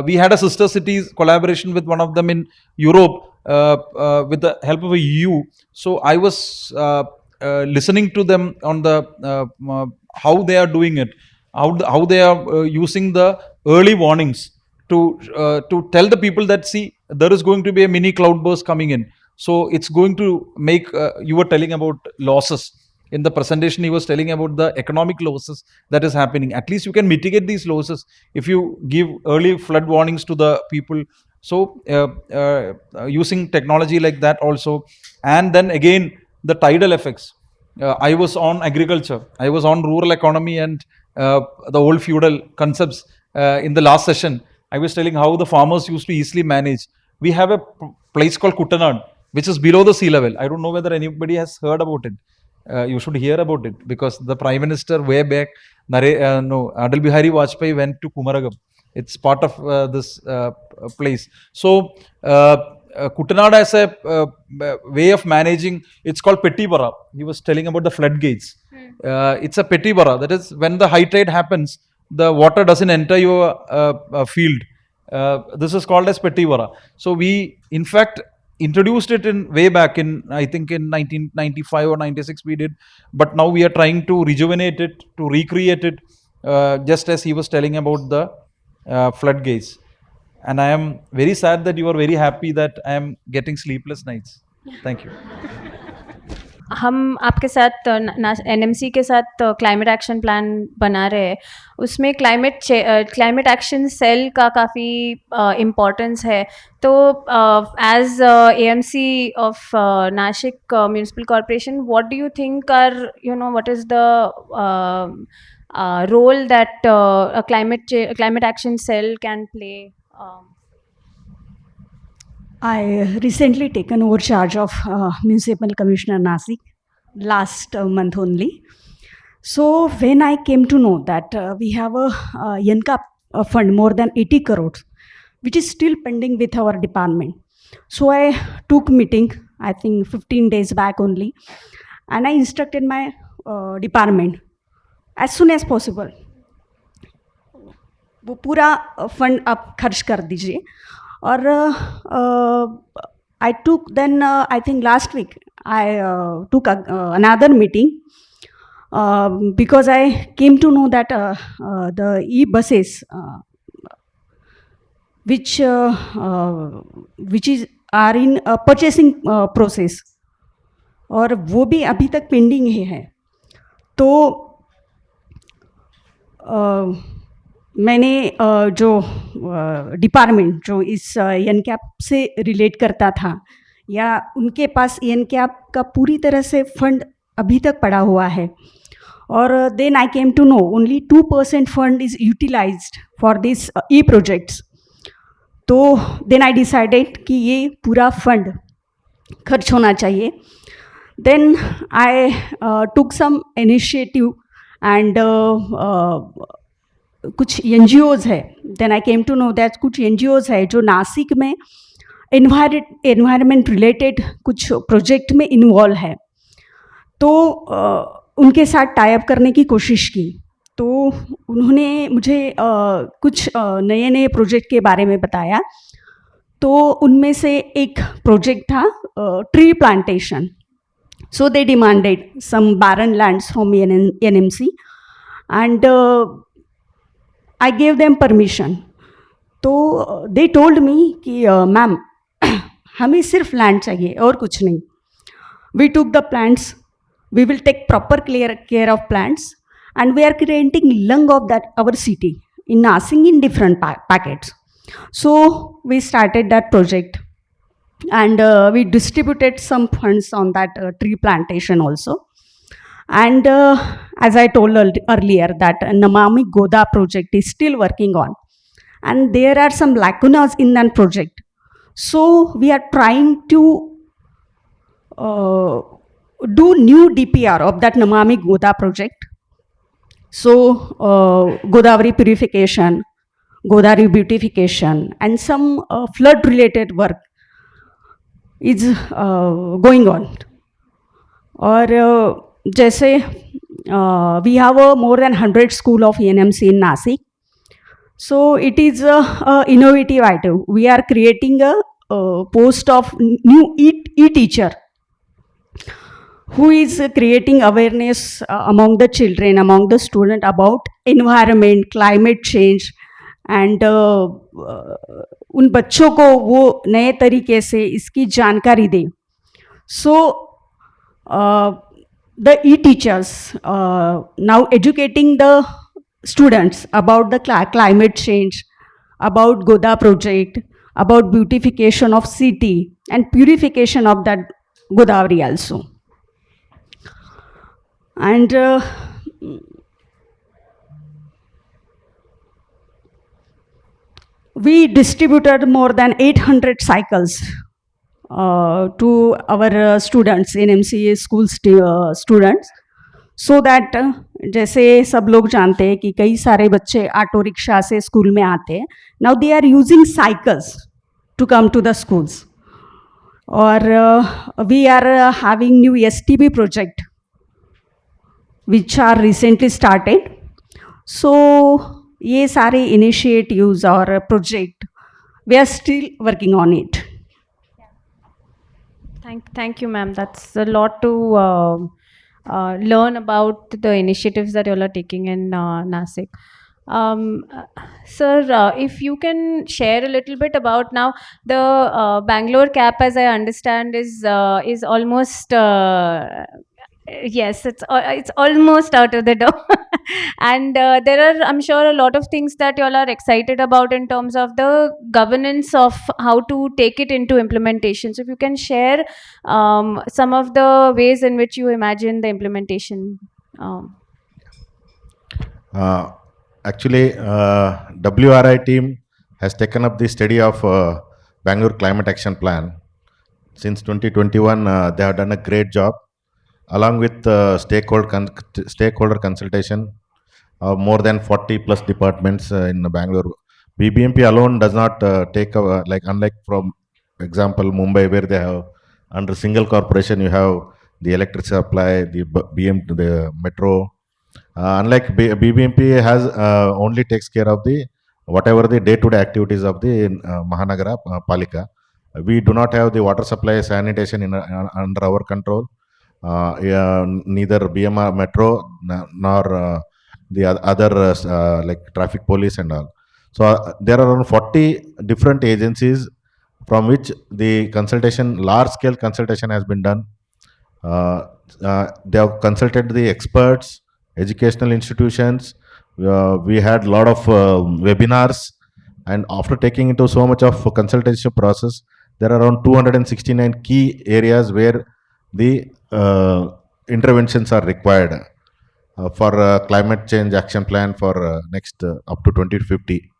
We had a sister cities collaboration with one of them in Europe with the help of a EU. So I was listening to them on the how they are doing it, how they are using the early warnings to tell the people that, see, there is going to be a mini cloudburst coming in. So it's going to make, you were telling about losses. In the presentation, he was telling about the economic losses that is happening. At least you can mitigate these losses if you give early flood warnings to the people. So using technology like that also. And then again, the tidal effects. I was on agriculture, I was on rural economy and the old feudal concepts in the last session. I was telling how the farmers used to easily manage. We have a place called Kuttanad, which is below the sea level. I don't know whether anybody has heard about it. You should hear about it because the Prime Minister way back, Adal Bihari Vajpayee went to Kumaragam. It's part of this place. So Kuttanad has a way of managing. It's called Petti Bara. He was telling about the floodgates. It's a Petti Bara. That is, when the high tide happens, the water doesn't enter your field. This is called as Petti Bara. So we, in fact, introduced it in way back in, I think in 1995 or 96 we did. But now we are trying to rejuvenate it, to recreate it, just as he was telling about the floodgates. And I am very sad that you are very happy that I am getting sleepless nights. Thank you. हम आपके साथ NMC के साथ climate action plan बना रहे हैं. उसमें climate action cell का काफ़ी इम्पोर्टेंस है. तो as AMC of Nashik municipal corporation, what do you think are, what is the role that a climate action cell can play? I recently taken over charge of Municipal Commissioner Nasik last month only. So when I came to know that we have a Yanka fund more than 80 crores, which is still pending with our department. So I took meeting, I think 15 days back only, and I instructed my department as soon as possible वो पूरा fund आप खर्च कर दीजिए. और I took then I think last week I took another meeting because I came to know that the e-buses, which is are in purchasing process, और वो भी अभी तक पेंडिंग ही है. तो मैंने जो डिपार्टमेंट जो इस एनकैप से रिलेट करता था, या उनके पास एनकैप का पूरी तरह से फंड अभी तक पड़ा हुआ है, और then I came to know only 2% fund is utilised for this E projects. तो देन आई डिसाइडेड कि ये पूरा फंड खर्च होना चाहिए. Then I took some initiative and कुछ NGOs है. Then I came to know that कुछ NGOs है जो नासिक में एनवायरमेंट रिलेटेड कुछ प्रोजेक्ट में इन्वॉल्व है. तो उनके साथ टाई अप करने की कोशिश की. तो उन्होंने मुझे कुछ नए नए प्रोजेक्ट के बारे में बताया. तो उनमें से एक प्रोजेक्ट था tree plantation. So they demanded some barren lands from NMC and I gave them permission. तो दे टोल्ड मी कि मैम हमें सिर्फ लैंड चाहिए और कुछ नहीं. We took the plants, we will take proper care of plants, and we are creating lung of that our city in Nasik in different packets. So we started that project, and we distributed some funds on that tree plantation also. And as I told earlier, that Namami Goda project is still working on, and there are some lacunas in that project. So we are trying to do new DPR of that Namami Goda project. So Godavari purification, Godavari beautification, and some flood related work is going on. और जैसे we have more than 100 school of NMC in Nasik. So it is a innovative item. We are creating a post of new e-teacher who is creating awareness among the children, among the student about environment, climate change, and उन बच्चों को वो नए तरीके से इसकी जानकारी दे. So the e-teachers now educating the students about the climate change, about Goda project, about beautification of city and purification of that Godavari also. And we distributed more than 800 cycles to our students in MCA school students, so that जैसे सब लोग जानते हैं कि कई सारे बच्चे auto rickshaw से स्कूल में आते हैं. Now they are using cycles to come to the schools. और we are having new STB project which are recently started. So ये सारे initiatives और project we are still working on it. Thank you, ma'am. That's a lot to learn about the initiatives that you all are taking in Nasik. Sir, if you can share a little bit about now the Bangalore cap, as I understand, is almost yes, it's almost out of the door. And there are, I'm sure, a lot of things that you all are excited about in terms of the governance of how to take it into implementation. So if you can share some of the ways in which you imagine the implementation. Actually, WRI team has taken up the study of Bangalore Climate Action Plan. Since 2021, they have done a great job. Along with stakeholder consultation of more than 40 plus departments in Bangalore. BBMP alone does not take like, unlike from example Mumbai, where they have under single corporation you have the electric supply, the metro. Unlike BBMP has only takes care of the whatever the day-to-day activities of the Mahanagara Palika. We do not have the water supply, sanitation under our control. Yeah, neither BMR Metro nor the other like traffic police and all. So there are around 40 different agencies from which the consultation, large scale consultation has been done. They have consulted the experts, educational institutions. We had a lot of webinars, and after taking into so much of consultation process, there are around 269 key areas where the interventions are required for climate change action plan for next up to 2050.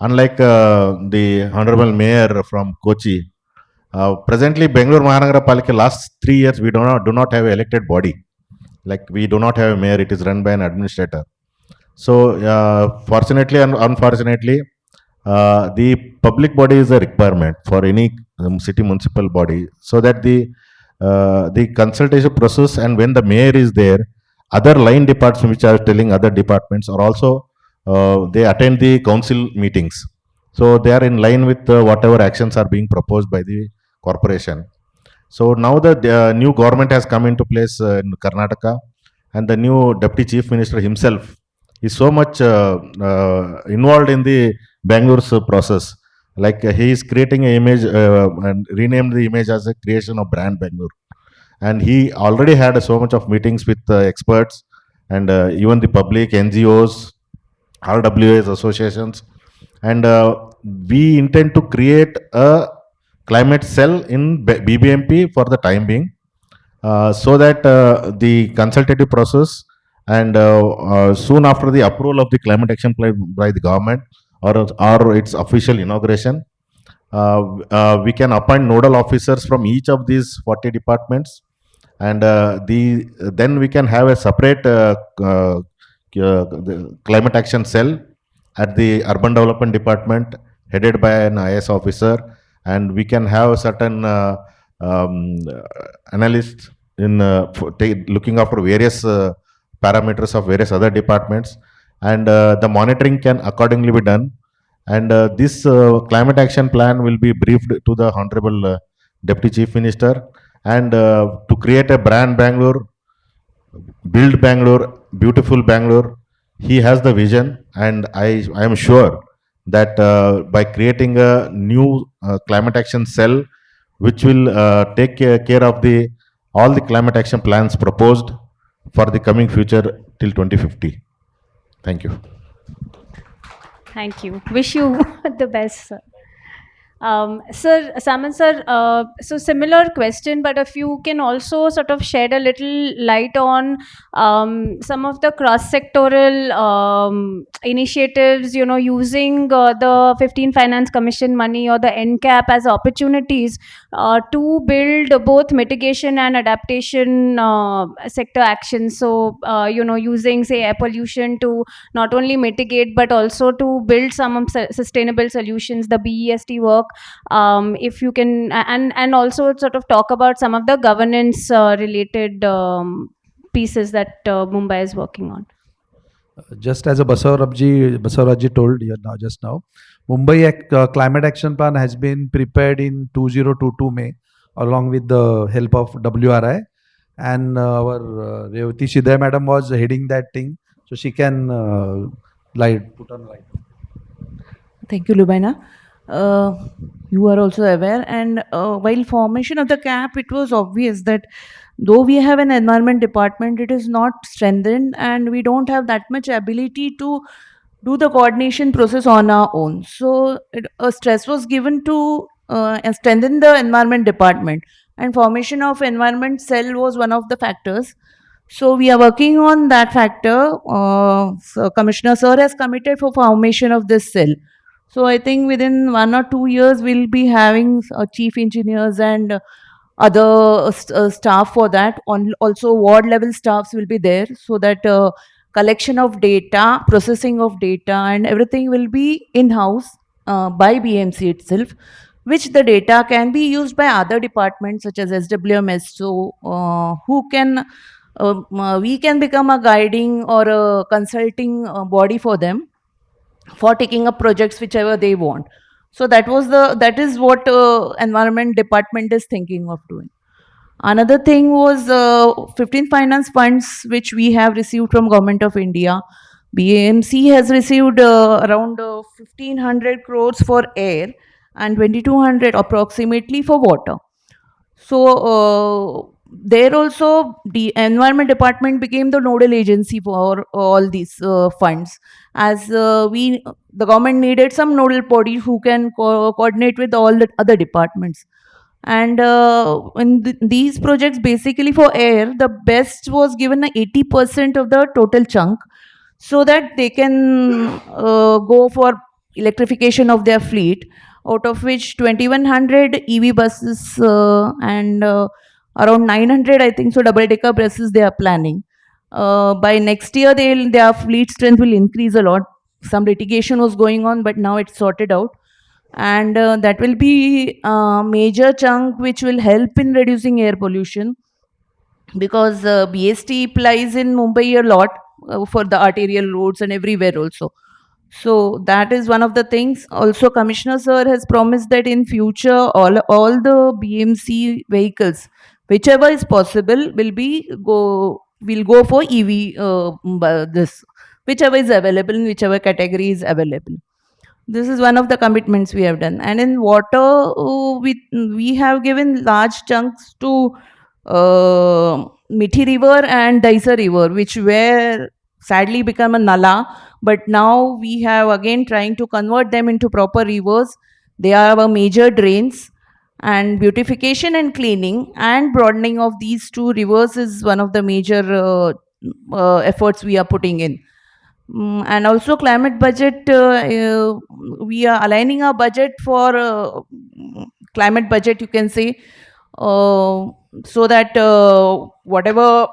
Unlike the honorable mayor from Kochi, presently Bangalore Mahanagara Palika last 3 years we do not have an elected body. Like we do not have a mayor; it is run by an administrator. So, fortunately and unfortunately, the public body is a requirement for any city municipal body, so that the consultation process, and when the mayor is there, other line departments which are telling other departments are also they attend the council meetings. So they are in line with whatever actions are being proposed by the corporation. So now the new government has come into place in Karnataka, and the new deputy chief minister himself is so much involved in the Bangalore's process. Like he is creating an image and renamed the image as a creation of brand Bangalore. And he already had so much of meetings with experts and even the public NGOs, RWAs associations, and we intend to create a climate cell in BBMP for the time being, so that the consultative process and soon after the approval of the climate action plan by the government, or its official inauguration, we can appoint nodal officers from each of these 40 departments, and then we can have a separate the climate action cell at the urban development department headed by an IS officer, and we can have certain analysts in looking after various parameters of various other departments, and the monitoring can accordingly be done. And this climate action plan will be briefed to the honorable deputy chief minister, and to create a brand Bangalore, build Bangalore, beautiful Bangalore. He has the vision, and I am sure that by creating a new climate action cell, which will take care of the all the climate action plans proposed for the coming future till 2050. Thank you. Thank you. Wish you the best, sir. Sir, Saman sir, so similar question, but if you can also sort of shed a little light on some of the cross-sectoral initiatives, you know, using the 15 Finance Commission money or the NCAP as opportunities to build both mitigation and adaptation sector actions. So, you know, using, say, air pollution to not only mitigate but also to build some sustainable solutions, the BEST work. If you can, and also sort of talk about some of the governance related pieces that Mumbai is working on. Just as a Basavarajji told you now, just now, Mumbai Climate Action Plan has been prepared in 2022 May, along with the help of WRI, and our Revati Shidhay madam was heading that thing, so she can put on light. Thank you, Lubaina. You are also aware, and while formation of the CAP, it was obvious that though we have an environment department, it is not strengthened, and we don't have that much ability to do the coordination process on our own. So a stress was given to strengthen the environment department, and formation of environment cell was one of the factors. So we are working on that factor. So Commissioner Sir has committed for formation of this cell. So I think within 1 or 2 years, we'll be having chief engineers and other staff for that. Also, ward level staffs will be there, so that collection of data, processing of data, and everything will be in-house by BMC itself, which the data can be used by other departments such as SWMS. So who can we can become a guiding or a consulting body for them for taking up projects whichever they want. So that is what environment department is thinking of doing. Another thing was 15 finance funds which we have received from Government of India. BAMC has received around 1500 crores for air and 2200 approximately for water. So there also the environment department became the nodal agency for all these funds, as the government needed some nodal body who can coordinate with all the other departments. And in these projects, basically for air, the best was given a 80% of the total chunk, so that they can go for electrification of their fleet, out of which 2100 EV buses and around 900, I think so, double decker buses they are planning. By next year, their fleet strength will increase a lot. Some litigation was going on, but now it's sorted out. And that will be a major chunk which will help in reducing air pollution, because BST applies in Mumbai a lot for the arterial roads and everywhere also. So that is one of the things. Also, Commissioner Sir has promised that in future, all the BMC vehicles, whichever is possible, will go for EV. This whichever is available in whichever category is available. This is one of the commitments we have done. And in water, we have given large chunks to Mithi River and Daisa River, which were sadly become a nala. But now we have again trying to convert them into proper rivers. They are our major drains. And beautification and cleaning and broadening of these two rivers is one of the major efforts we are putting in. And also climate budget, we are aligning our budget for climate budget, you can say, so that whatever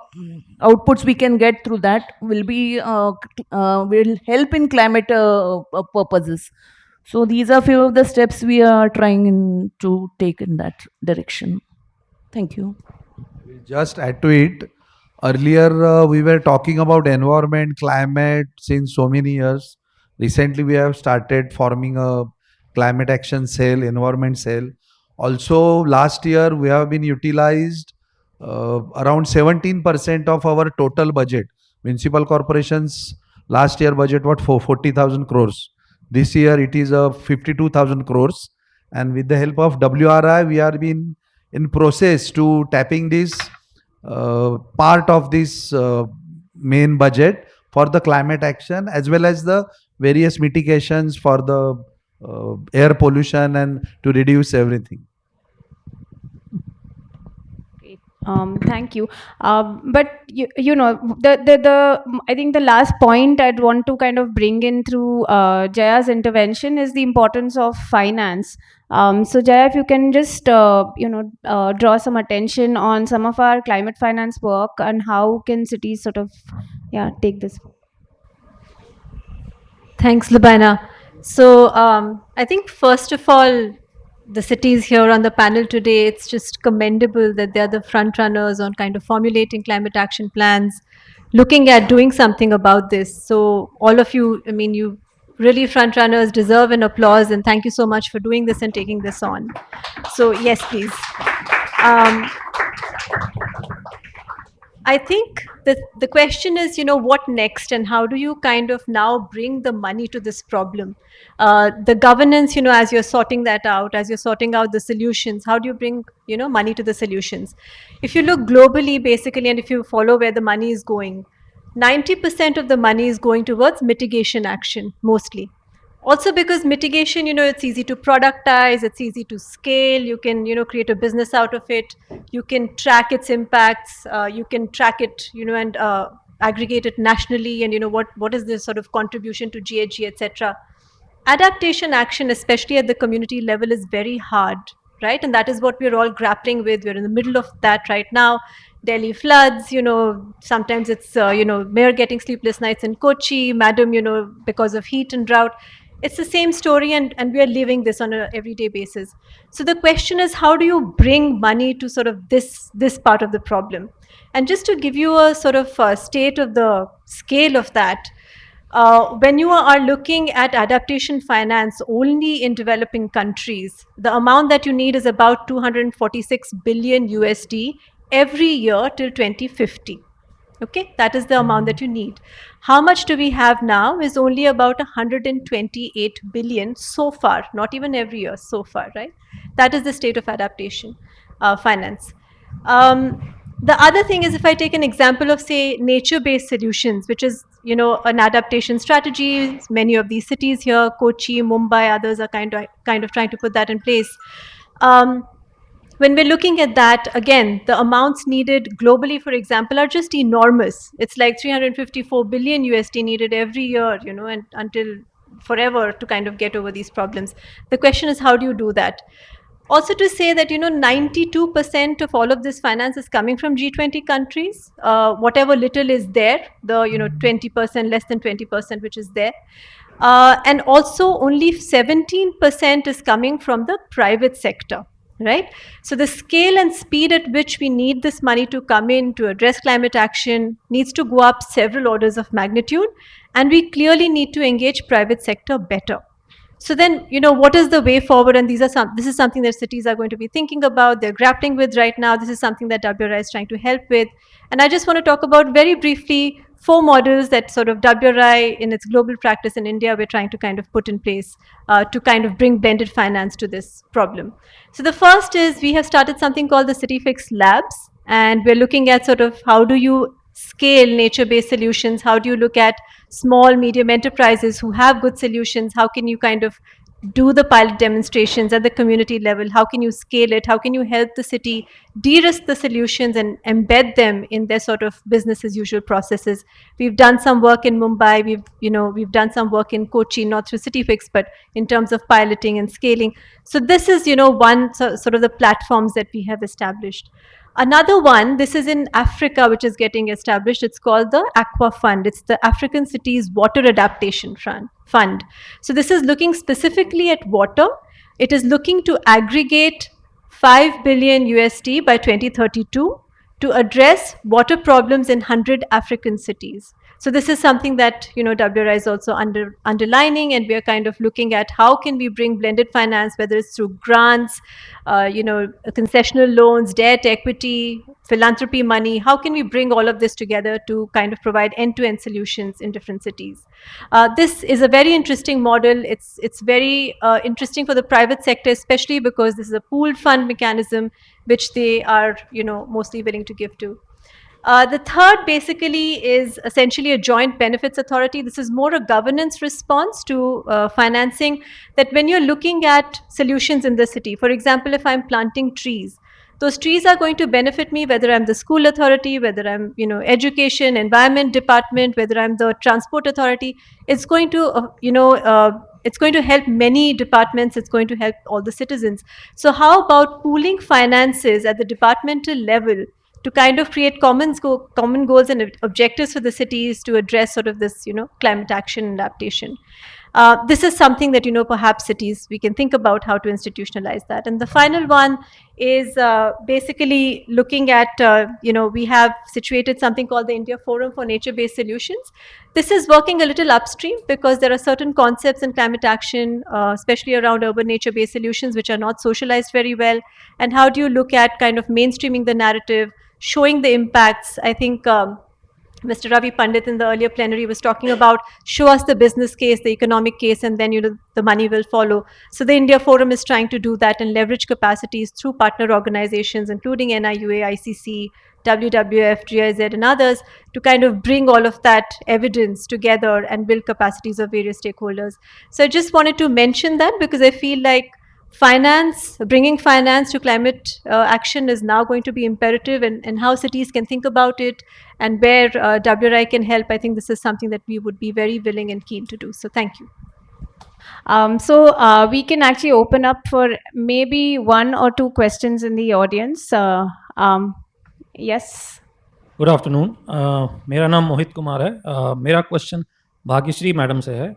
outputs we can get through that will help in climate purposes. So these are few of the steps we are trying to take in that direction. Thank you. Just add to it. Earlier, we were talking about environment, climate since so many years. Recently, we have started forming a climate action cell, environment cell. Also, last year, we have been utilized around 17% of our total budget. Municipal corporations last year budget was for 40,000 crores. This year, it is 52,000 crores. And with the help of WRI, we are been in process to tapping this part of this main budget for the climate action, as well as the various mitigations for the air pollution and to reduce everything. Thank you. But you know, the I think the last point I'd want to kind of bring in through Jaya's intervention is the importance of finance. So Jaya, if you can just draw some attention on some of our climate finance work and how can cities sort of take this. Thanks, Lubaina. So I think first of all, the cities here on the panel today, it's just commendable that they're the front runners on kind of formulating climate action plans, looking at doing something about this. So all of you, I mean, you really front runners deserve an applause, and thank you so much for doing this and taking this on. So yes, please. I think that the question is, what next, and how do you kind of now bring the money to this problem? The governance, as you're sorting that out, as you're sorting out the solutions, how do you bring, money to the solutions? If you look globally, basically, and if you follow where the money is going, 90% of the money is going towards mitigation action, mostly. Also because mitigation, it's easy to productize, it's easy to scale, you can, create a business out of it, you can track its impacts, you can track it, and aggregate it nationally, and what is the sort of contribution to GHG, etc. Adaptation action, especially at the community level, is very hard, right? And that is what we're all grappling with. We're in the middle of that right now. Delhi floods, sometimes it's, mayor getting sleepless nights in Kochi, madam, because of heat and drought. It's the same story, and we are living this on an everyday basis. So the question is, how do you bring money to sort of this part of the problem? And just to give you a sort of state of the scale of that, when you are looking at adaptation finance only in developing countries, the amount that you need is about 246 billion USD every year till 2050. Okay, that is the amount that you need. How much do we have now is only about 128 billion so far, not even every year so far, right? That is the state of adaptation finance. The other thing is, if I take an example of, say, nature-based solutions, which is, you know, an adaptation strategy, many of these cities here, Kochi, Mumbai, others are kind of trying to put that in place. When we're looking at that, again, the amounts needed globally, for example, are just enormous. It's like 354 billion USD needed every year, you know, and until forever to kind of get over these problems. The question is, how do you do that? Also, to say that, you know, 92% of all of this finance is coming from G20 countries. Whatever little is there, the, you know, 20%, less than 20%, which is there. And also only 17% is coming from the private sector, right? So the scale and speed at which we need this money to come in to address climate action needs to go up several orders of magnitude, and we clearly need to engage private sector better. So then, you know, what is the way forward? And this is something that cities are going to be thinking about, they're grappling with right now. This is something that WRI is trying to help with. And I just want to talk about very briefly 4 models that sort of WRI in its global practice in India, we're trying to kind of put in place to kind of bring blended finance to this problem. So the first is, we have started something called the City Fix Labs, and we're looking at sort of how do you scale nature-based solutions? How do you look at small, medium enterprises who have good solutions? How can you kind of do the pilot demonstrations at the community level? How can you scale it? How can you help the city de-risk the solutions and embed them in their sort of business as usual processes? We've done some work in Mumbai. We've done some work in Kochi, not through CityFix, but in terms of piloting and scaling. So this is, you know, one sort of the platforms that we have established. Another one, this is in Africa, which is getting established. It's called the Aqua Fund. It's the African Cities Water Adaptation Fund. So this is looking specifically at water. It is looking to aggregate 5 billion USD by 2032 to address water problems in 100 African cities. So this is something that, you know, WRI is also underlining, and we are kind of looking at how can we bring blended finance, whether it's through grants, you know, concessional loans, debt, equity, philanthropy money. How can we bring all of this together to kind of provide end-to-end solutions in different cities? This is a very interesting model. It's very interesting for the private sector, especially because this is a pooled fund mechanism, which they are, you know, mostly willing to give to. The third basically is essentially a joint benefits authority. This is more a governance response to financing, that when you're looking at solutions in the city, for example, if I'm planting trees, those trees are going to benefit me, whether I'm the school authority, whether I'm, you know, education, environment department, whether I'm the transport authority. It's going to, it's going to help many departments. It's going to help all the citizens. So how about pooling finances at the departmental level to kind of create common goals and objectives for the cities to address sort of this, you know, climate action and adaptation. This is something that, you know, perhaps cities, we can think about how to institutionalize that. And the final one is basically looking at, you know, we have situated something called the India Forum for Nature-Based Solutions. This is working a little upstream because there are certain concepts in climate action, especially around urban nature-based solutions, which are not socialized very well. And how do you look at kind of mainstreaming the narrative, showing the impacts? I think Mr. Ravi Pandit in the earlier plenary was talking about show us the business case, the economic case, and then, you know, the money will follow. So the India Forum is trying to do that and leverage capacities through partner organizations, including NIUA, ICC, WWF, GIZ, and others, to kind of bring all of that evidence together and build capacities of various stakeholders. So I just wanted to mention that because I feel like bringing finance to climate action is now going to be imperative, and how cities can think about it and where WRI can help. I think this is something that we would be very willing and keen to do. So thank you. We can actually open up for maybe 1 or 2 questions in the audience. Yes. Good afternoon मेरा नाम मोहित कुमार है मेरा question Bhagyashree madam से है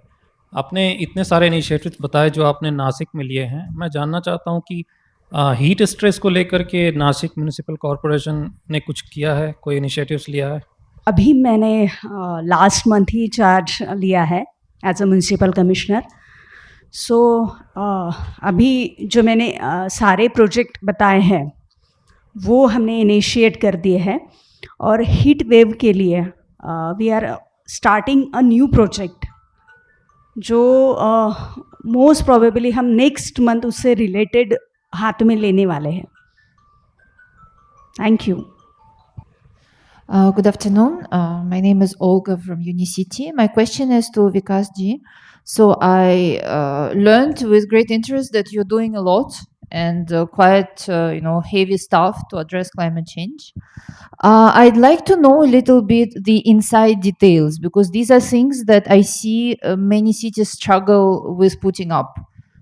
आपने इतने सारे initiatives बताए जो आपने नासिक में लिए हैं मैं जानना चाहता हूं कि हीट स्ट्रेस को लेकर के नासिक म्यूनिसिपल कॉरपोरेशन ने कुछ किया है कोई इनिशिएटिव्स लिया है अभी मैंने लास्ट मंथ ही चार्ज लिया है एज अ म्यूनिसिपल कमिश्नर अभी जो मैंने सारे प्रोजेक्ट बताए हैं वो हमने इनिशिएट कर दिए हैं. और हीट वेव के लिए we are starting a new project जो मोस्ट प्रोबेबली हम नेक्स्ट मंथ उससे रिलेटेड हाथ में लेने वाले हैं. Thank you. Good afternoon. My name is Olga from Unicity. My question is to Vikas ji. So I learned with great interest that you're doing a lot and quite heavy stuff to address climate change. I'd like to know a little bit the inside details because these are things that I see many cities struggle with putting up.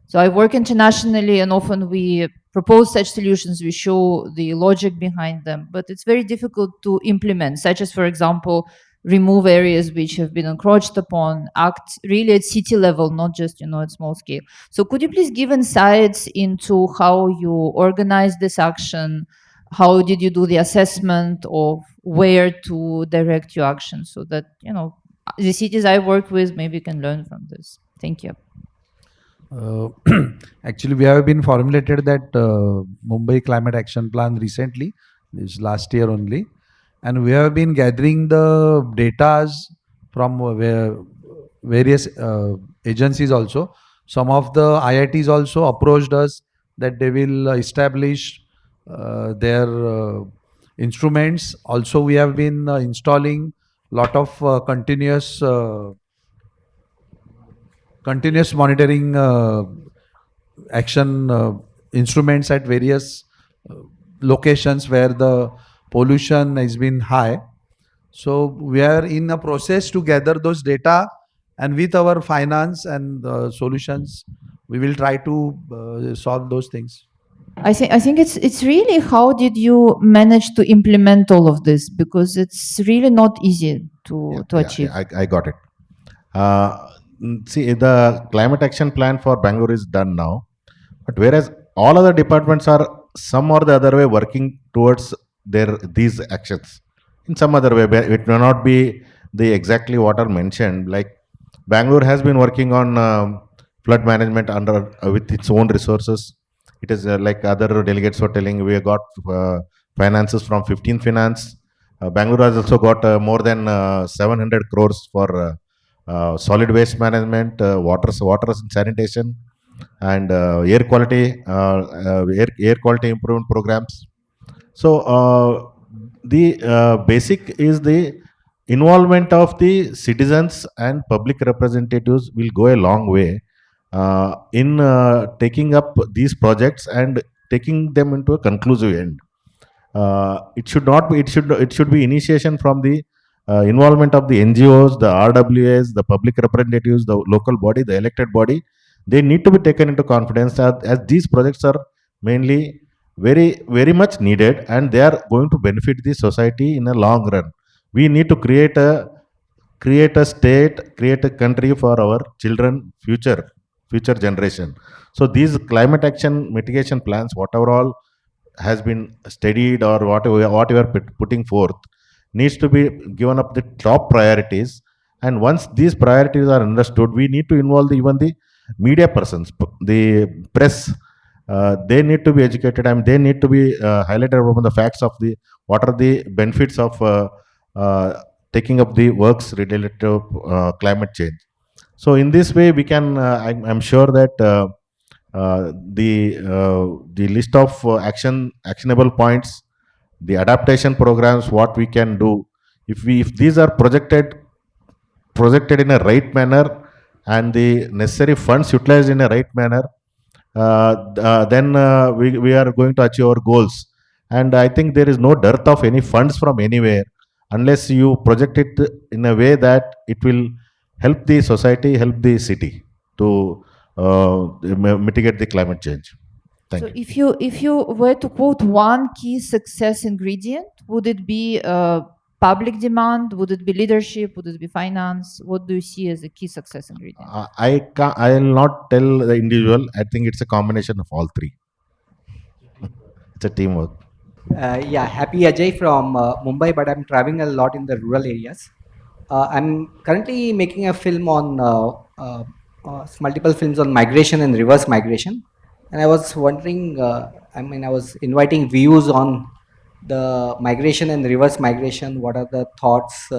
So I work internationally and often we propose such solutions, we show the logic behind them, but it's very difficult to implement, such as, for example, remove areas which have been encroached upon, act really at city level, not just, at small scale. So could you please give insights into how you organize this action? How did you do the assessment of where to direct your action so that, the cities I work with maybe can learn from this? Thank you. Uh, Actually, we have been formulated that Mumbai Climate Action Plan recently, this last year only, and we have been gathering the data from various agencies also. Some of the IITs also approached us that they will establish their instruments. Also, we have been installing lot of continuous monitoring action instruments at various locations where the pollution has been high. So we are in a process to gather those data, and with our finance and solutions, we will try to solve those things. I think it's really how did you manage to implement all of this, because it's really not easy to achieve. I got it. See, the climate action plan for Bangalore is done now, but whereas all other departments are some or the other way working towards these actions in some other way, it may not be the exactly what are mentioned. Like Bangalore has been working on flood management under with its own resources. It is like other delegates were telling, we have got finances from 15 Finance. Bangalore has also got more than 700 crores for solid waste management, water and sanitation, and air quality improvement programs. So the basic is the involvement of the citizens and public representatives will go a long way in taking up these projects and taking them into a conclusive end. It should not be. It should be initiation from the involvement of the NGOs, the RWAs, the public representatives, the local body, the elected body. They need to be taken into confidence as these projects are mainly very much needed, and they are going to benefit the society in a long run. We need to create a state, create a country for our children, future generation. So these climate action mitigation plans, whatever all has been studied or what you are putting forth, needs to be given up the top priorities. And once these priorities are understood, we need to involve even the media persons, the press. They need to be educated and they need to be highlighted upon the facts of the what are the benefits of taking up the works related to climate change. So in this way, we can. I'm sure that the list of actionable points, the adaptation programs, what we can do, if these are projected in a right manner and the necessary funds utilized in a right manner, then we are going to achieve our goals. And I think there is no dearth of any funds from anywhere unless you project it in a way that it will help the society, help the city to mitigate the climate change. Thank So you. if you were to quote one key success ingredient, would it be public demand? Would it be leadership? Would it be finance? What do you see as a key success ingredient? I will not tell the individual. I think it's a combination of all three. It's a teamwork. Yeah, happy Ajay from Mumbai, but I'm traveling a lot in the rural areas. I'm currently making a film on multiple films on migration and reverse migration, and I was wondering. I was inviting views on the migration and reverse migration, what are the thoughts,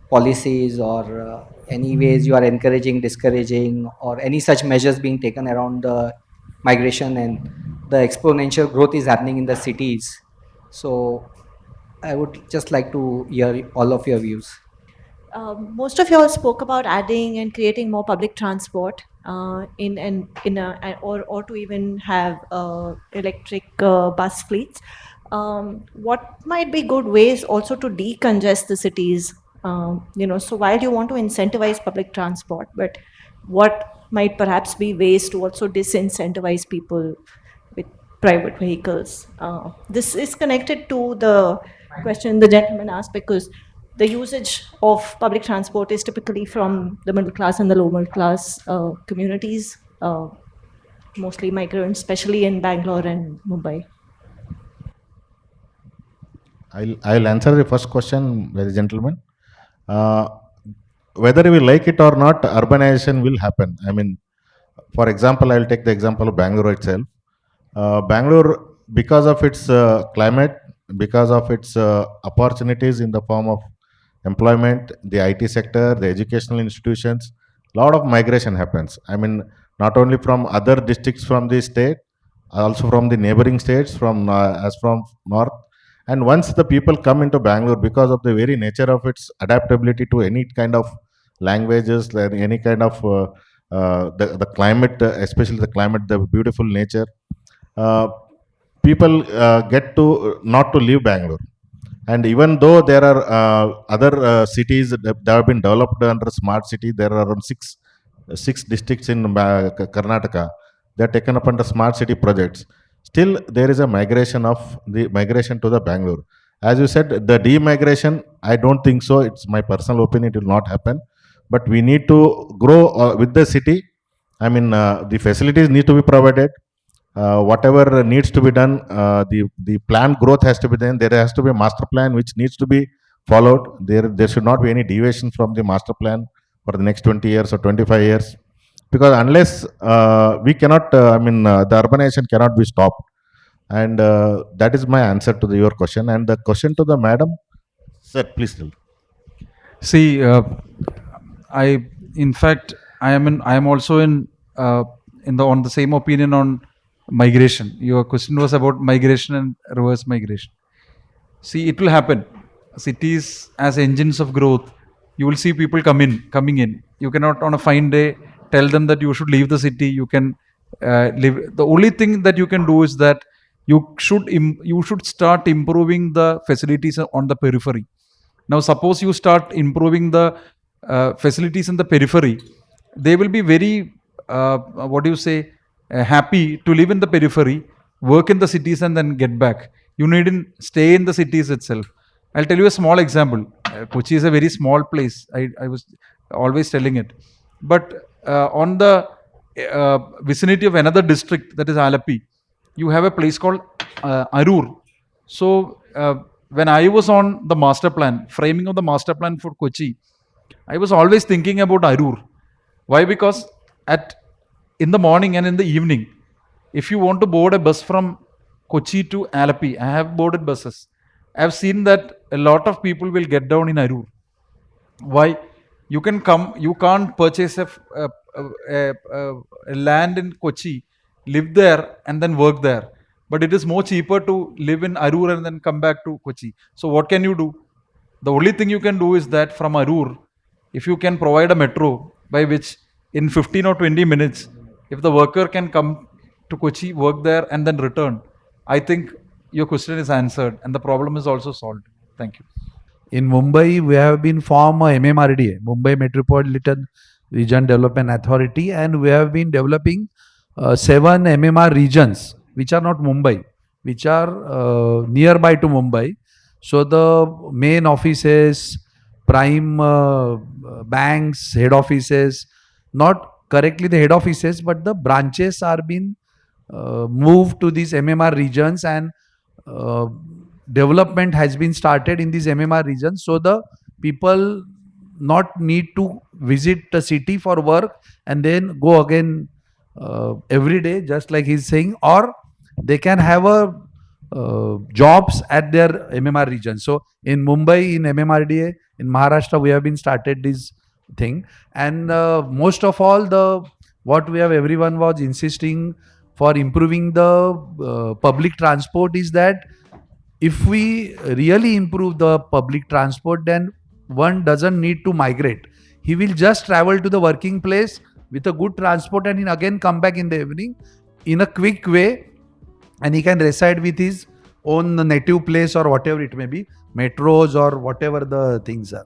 policies, or any ways you are encouraging, discouraging, or any such measures being taken around the migration and the exponential growth is happening in the cities? So I would just like to hear all of your views. Most of you all spoke about adding and creating more public transport or to even have electric bus fleets. What might be good ways also to decongest the cities? So while you want to incentivize public transport, but what might perhaps be ways to also disincentivize people with private vehicles? This is connected to the question the gentleman asked, because the usage of public transport is typically from the middle class and the low middle class communities, mostly migrants, especially in Bangalore and Mumbai. I'll answer the first question, very gentleman. Uh, whether we like it or not, urbanization will happen. I mean, for example, I'll take the example of Bangalore itself. Bangalore, because of its climate, because of its opportunities in the form of employment, the IT sector, the educational institutions, lot of migration happens. I mean, not only from other districts from the state, also from the neighboring states, as from north. And once the people come into Bangalore, because of the very nature of its adaptability to any kind of languages, any kind of the climate, especially the climate, the beautiful nature, uh, people get to not to leave Bangalore. And even though there are other cities that have been developed under smart city, there are around six districts in Karnataka that are taken up under smart city projects. Still, there is a migration to the Bangalore. As you said, the demigration, I don't think so. It's my personal opinion; it will not happen. But we need to grow with the city. I mean, the facilities need to be provided. Whatever needs to be done, the planned growth has to be done. There has to be a master plan which needs to be followed. There should not be any deviation from the master plan for the next 20 years or 25 years, because unless we cannot, the urbanization cannot be stopped. And that is my answer to your question. And the question to the madam, sir, please tell. See, I in fact I am also in the on the same opinion on migration. Your question was about migration and reverse migration. See, it will happen. Cities as engines of growth, you will see people coming in. You cannot on a fine day tell them that you should leave the city. You can live. The only thing that you can do is that you should start improving the facilities on the periphery. Now, suppose you start improving the facilities in the periphery, they will be very happy to live in the periphery, work in the cities, and then get back. You needn't stay in the cities itself. I'll tell you a small example. Kochi is a very small place. I was always telling it. But on the vicinity of another district, that is Alapi, you have a place called Arur. So when I was on the master plan, framing of the master plan for Kochi, I was always thinking about Arur. Why? Because in the morning and in the evening, if you want to board a bus from Kochi to Alapi, I have boarded buses. I have seen that a lot of people will get down in Arur. Why? You can't purchase a land in Kochi, live there and then work there. But it is more cheaper to live in Arur and then come back to Kochi. So what can you do? The only thing you can do is that from Arur, if you can provide a metro by which in 15 or 20 minutes, if the worker can come to Kochi, work there and then return, I think your question is answered and the problem is also solved. Thank you. In Mumbai, we have been formed a MMRDA, Mumbai Metropolitan Region Development Authority, and we have been developing 7 MMR regions, which are not Mumbai, which are nearby to Mumbai. So the main offices, prime banks, head offices, not correctly the head offices, but the branches are being moved to these MMR regions, and development has been started in these MMR regions, so the people not need to visit the city for work and then go again every day, just like he's saying, or they can have a jobs at their MMR region. So in Mumbai, in MMRDA, in Maharashtra, we have been started this thing, and most of all, the what we have everyone was insisting for improving the public transport is that if we really improve the public transport, then one doesn't need to migrate. He will just travel to the working place with a good transport and he again come back in the evening in a quick way, and he can reside with his own native place or whatever it may be, metros or whatever the things are.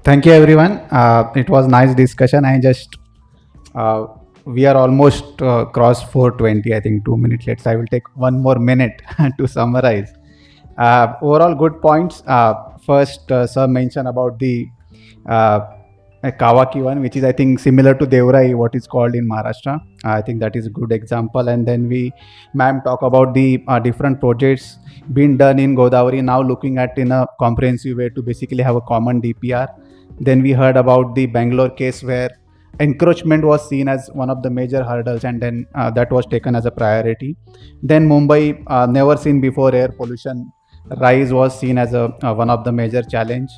Thank you, everyone. It was nice discussion. We are almost crossed 4:20. I think 2 minutes late. So I will take one more minute to summarize. Overall, good points. First, sir mentioned about the Kawaki one, which is I think similar to WRI, what is called in Maharashtra. I think that is a good example. And then ma'am talk about the different projects being done in Godavari, now looking at in a comprehensive way to basically have a common DPR. Then we heard about the Bangalore case where encroachment was seen as one of the major hurdles, and then that was taken as a priority. Then Mumbai, never seen before air pollution rise was seen as a one of the major challenge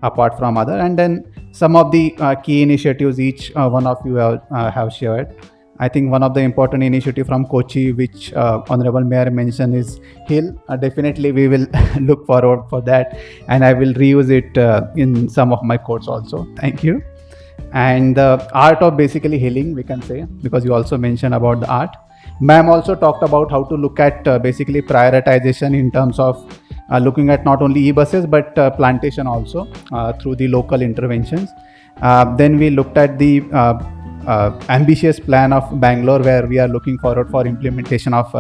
apart from other. And then some of the key initiatives each one of you have shared. I think one of the important initiative from Kochi, which Honorable Mayor mentioned, is Hill. Definitely we will look forward for that, and I will reuse it in some of my quotes also. Thank you. And the art of basically healing, we can say, because you also mentioned about the art. Ma'am also talked about how to look at basically prioritization in terms of looking at not only e-buses but plantation also through the local interventions. Then we looked at the ambitious plan of Bangalore, where we are looking forward for implementation of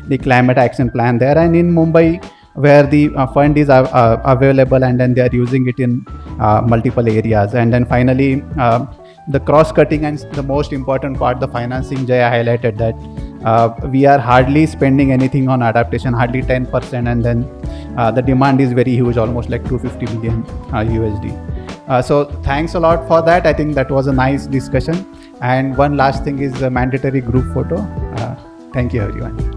the climate action plan there, and in Mumbai, where the fund is available and then they are using it in multiple areas. And then finally, the cross-cutting and the most important part, the financing, Jaya highlighted that we are hardly spending anything on adaptation, hardly 10%, and then the demand is very huge, almost like 250 billion USD. So thanks a lot for that. I think that was a nice discussion. And one last thing is the mandatory group photo. Thank you, everyone.